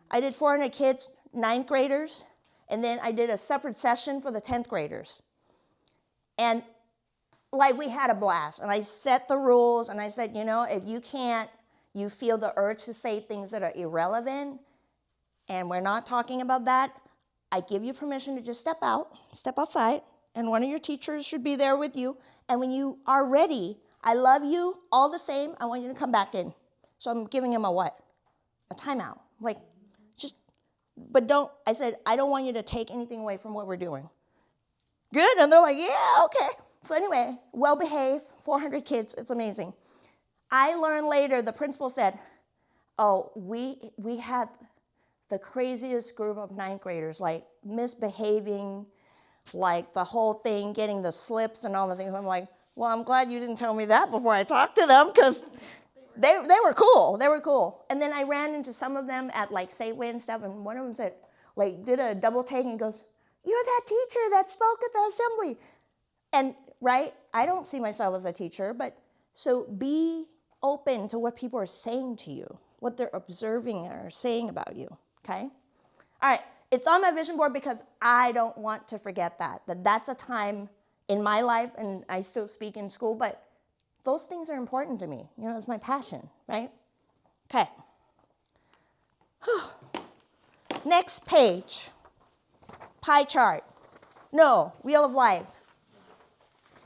I did 400 kids, 9th graders, and then I did a separate session for the 10th graders. And like we had a blast, and I set the rules, and I said, you know, if you feel the urge to say things that are irrelevant, and we're not talking about that, I give you permission to just step outside, and one of your teachers should be there with you. And when you are ready, I love you all the same. I want you to come back in. So I'm giving him a what? A timeout. Like, I said, I don't want you to take anything away from what we're doing. Good? And they're like, yeah, okay. So anyway, well-behaved, 400 kids. It's amazing. I learned later, the principal said, oh, we had the craziest group of 9th graders, like misbehaving, like the whole thing, getting the slips and all the things. I'm like, well, I'm glad you didn't tell me that before I talked to them, because they were cool. They were cool. And then I ran into some of them at like Safeway and stuff, and one of them said, like, did a double take and goes, you're that teacher that spoke at the assembly. And, right, I don't see myself as a teacher, but so be open to what people are saying to you, what they're observing or saying about you, okay? All right. It's on my vision board because I don't want to forget that's a time in my life, and I still speak in school, but those things are important to me. You know, it's my passion, right? Okay. Next page. Pie chart. No, Wheel of Life.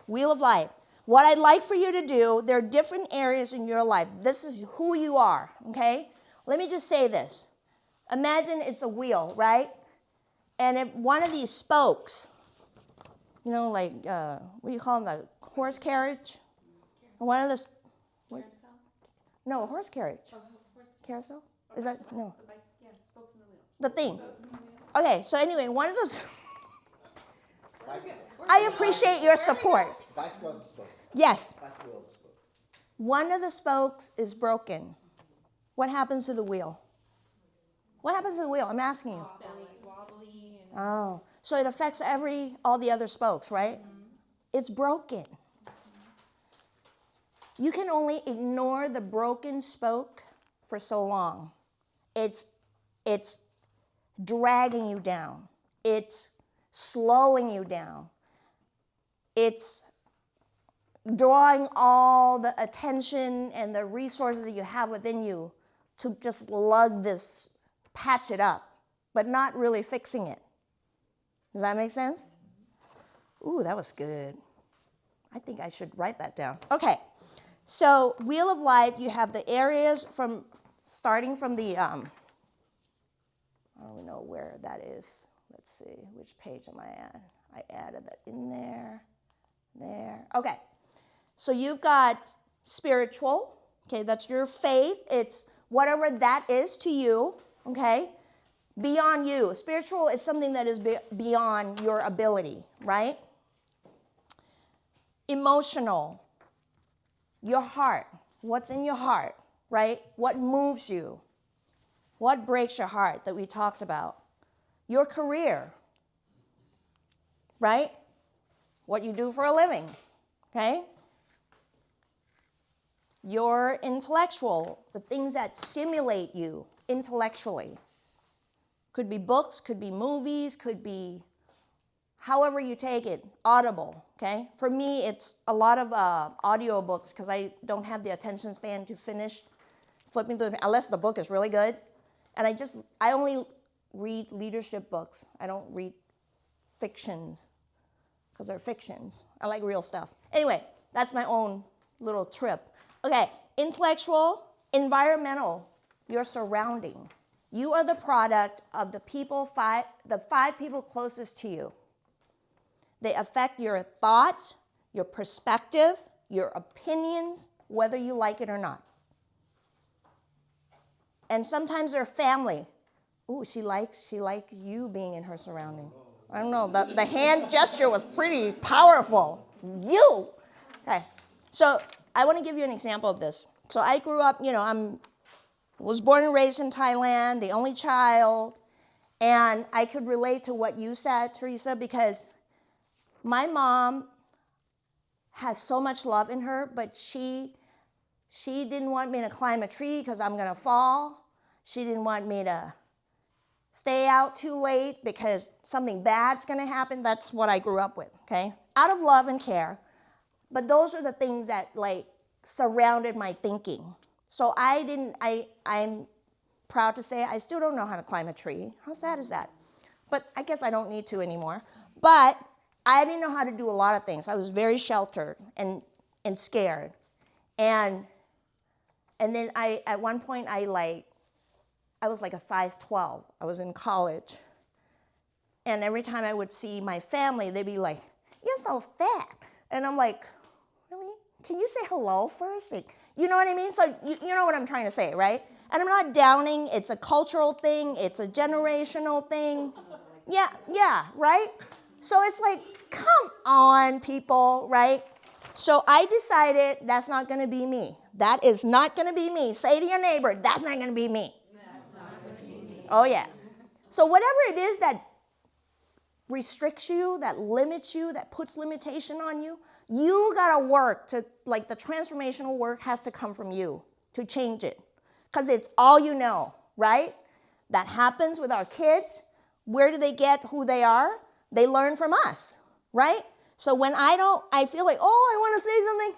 Wheel of Life. What I'd like for you to do, there are different areas in your life. This is who you are, okay? Let me just say this. Imagine it's a wheel, right? And if one of these spokes, you know, like, what do you call them, the horse carriage? One of the, no, horse carriage. Carousel? Is that, no. The thing. Okay, so anyway, one of those, I appreciate your support. Bicycle is a spoke. Yes. Bicycle is a spoke. One of the spokes is broken. What happens to the wheel? What happens to the wheel? I'm asking you. Wobbly and Oh, so it affects all the other spokes, right? Mm-hmm. It's broken. You can only ignore the broken spoke for so long. It's dragging you down. It's slowing you down. It's drawing all the attention and the resources that you have within you to just lug this, patch it up, but not really fixing it. Does that make sense? Ooh, that was good. I think I should write that down. Okay, so Wheel of Life, you have the areas starting from the, I don't even know where that is. Let's see, which page am I at? I added that in there. Okay, so you've got spiritual, okay, that's your faith. It's whatever that is to you, okay? Beyond you. Spiritual is something that is beyond your ability, right? Emotional, your heart. What's in your heart, right? What moves you? What breaks your heart that we talked about? Your career, right? What you do for a living, okay? Your intellectual, the things that stimulate you intellectually. Could be books, could be movies, could be however you take it, audible, okay? For me, it's a lot of audio books because I don't have the attention span to finish flipping through, unless the book is really good. And I only read leadership books. I don't read fictions because they're fictions. I like real stuff. Anyway, that's my own little trip. Okay, intellectual, environmental, your surrounding. You are the product of the 5 people closest to you. They affect your thoughts, your perspective, your opinions, whether you like it or not. And sometimes they're family. Ooh, she likes you being in her surrounding. I don't know, the hand gesture was pretty powerful. You. Okay, so I want to give you an example of this. So I grew up, was born and raised in Thailand, the only child, and I could relate to what you said, Teresa, because my mom has so much love in her, but she didn't want me to climb a tree because I'm gonna fall. She didn't want me to stay out too late because something bad's gonna happen. That's what I grew up with, okay? Out of love and care. But those are the things that like surrounded my thinking. So I'm proud to say I still don't know how to climb a tree. How sad is that? But I guess I don't need to anymore. But I didn't know how to do a lot of things. I was very sheltered and scared. And then at one point I was like a size 12. I was in college. And every time I would see my family, they'd be like, "You're so fat." And I'm like, "Really? Can you say hello first?" Like, you know what I mean? So you know what I'm trying to say, right? And I'm not downing. It's a cultural thing. It's a generational thing. Yeah, right? So it's like, come on, people, right? So I decided that's not going to be me. That is not going to be me. Say to your neighbor, that's not going to be me. That's not going to be me. Oh, yeah. So whatever it is that restricts you, that limits you, that puts limitation on you, you got to work to, like the transformational work has to come from you to change it. Because it's all you know, right? That happens with our kids. Where do they get who they are? They learn from us, right? So when I feel like, oh, I want to say something,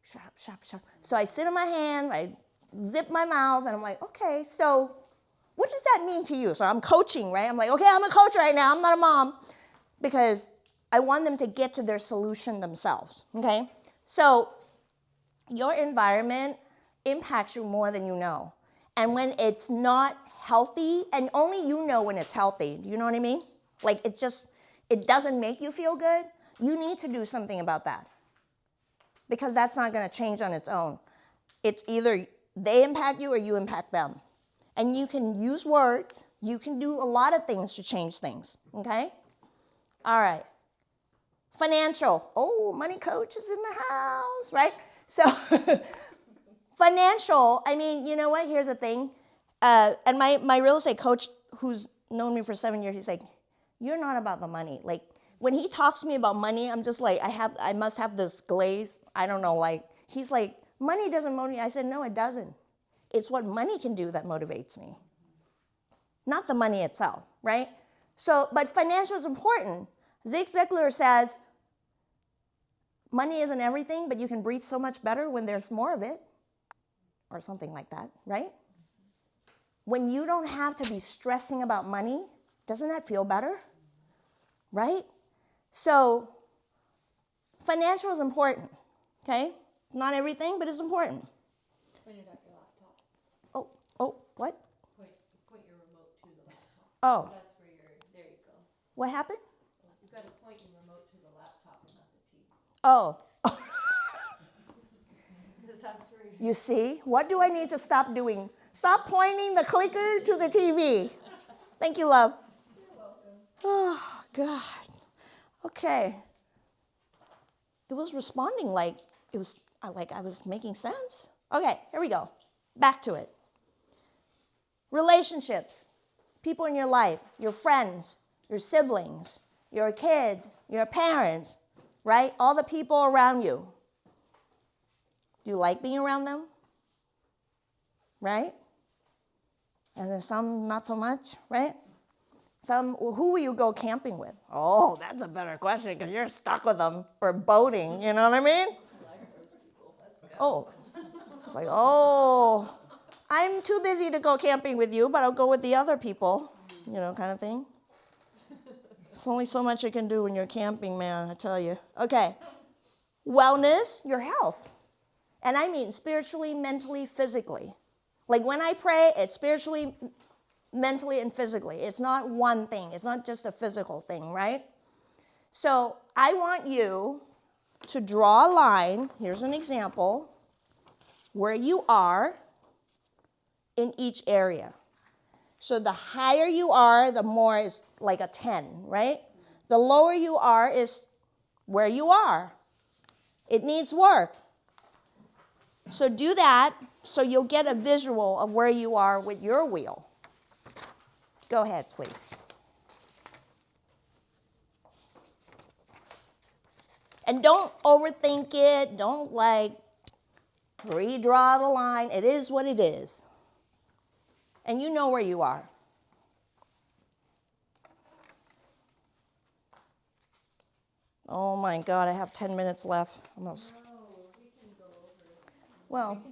shut up. So I sit on my hands, I zip my mouth, and I'm like, okay, so what does that mean to you? So I'm coaching, right? I'm like, okay, I'm a coach right now. I'm not a mom. Because I want them to get to their solution themselves, okay? So your environment impacts you more than you know. And when it's not healthy, and only you know when it's healthy, do you know what I mean? Like it doesn't make you feel good, you need to do something about that. Because that's not going to change on its own. It's either they impact you or you impact them. And you can use words, you can do a lot of things to change things, okay? All right. Financial. Oh, money coach is in the house, right? So financial, I mean, you know what? Here's the thing. And my real estate coach, who's known me for 7 years, he's like, you're not about the money. Like, when he talks to me about money, I'm just like, I must have this glaze. I don't know, like, he's like, money doesn't motivate. I said, no, it doesn't. It's what money can do that motivates me, not the money itself, right? So, but financial is important. Zig Ziglar says, money isn't everything, but you can breathe so much better when there's more of it, or something like that, right? When you don't have to be stressing about money, doesn't that feel better, right? So financial is important, okay? Not everything, but it's important. Point it at your laptop. Oh, what? Point your remote to the laptop. Oh. That's where there you go. What happened? You've got to point your remote to the laptop and not the TV. Oh. Because that's where You see? What do I need to stop doing? Stop pointing the clicker to the TV. Thank you, love. You're welcome. Oh, God. Okay. It was responding like I was making sense. Okay, here we go. Back to it. Relationships. People in your life, your friends, your siblings, your kids, your parents, right? All the people around you. Do you like being around them? Right? And then some not so much, right? Some, well, who will you go camping with? Oh, that's a better question because you're stuck with them, or boating, you know what I mean? Oh, it's like, oh, I'm too busy to go camping with you, but I'll go with the other people, you know, kind of thing. There's only so much you can do when you're camping, man, I tell you. Okay, wellness, your health. And I mean spiritually, mentally, physically. Like when I pray, it's spiritually, mentally, and physically. It's not one thing. It's not just a physical thing, right? So I want you to draw a line. Here's an example where you are in each area. So the higher you are, the more is like a 10, right? The lower you are is where you are. It needs work. So do that so you'll get a visual of where you are with your wheel. Go ahead, please. And don't overthink it. Don't redraw the line. It is what it is. And you know where you are. Oh my God, I have 10 minutes left. Well,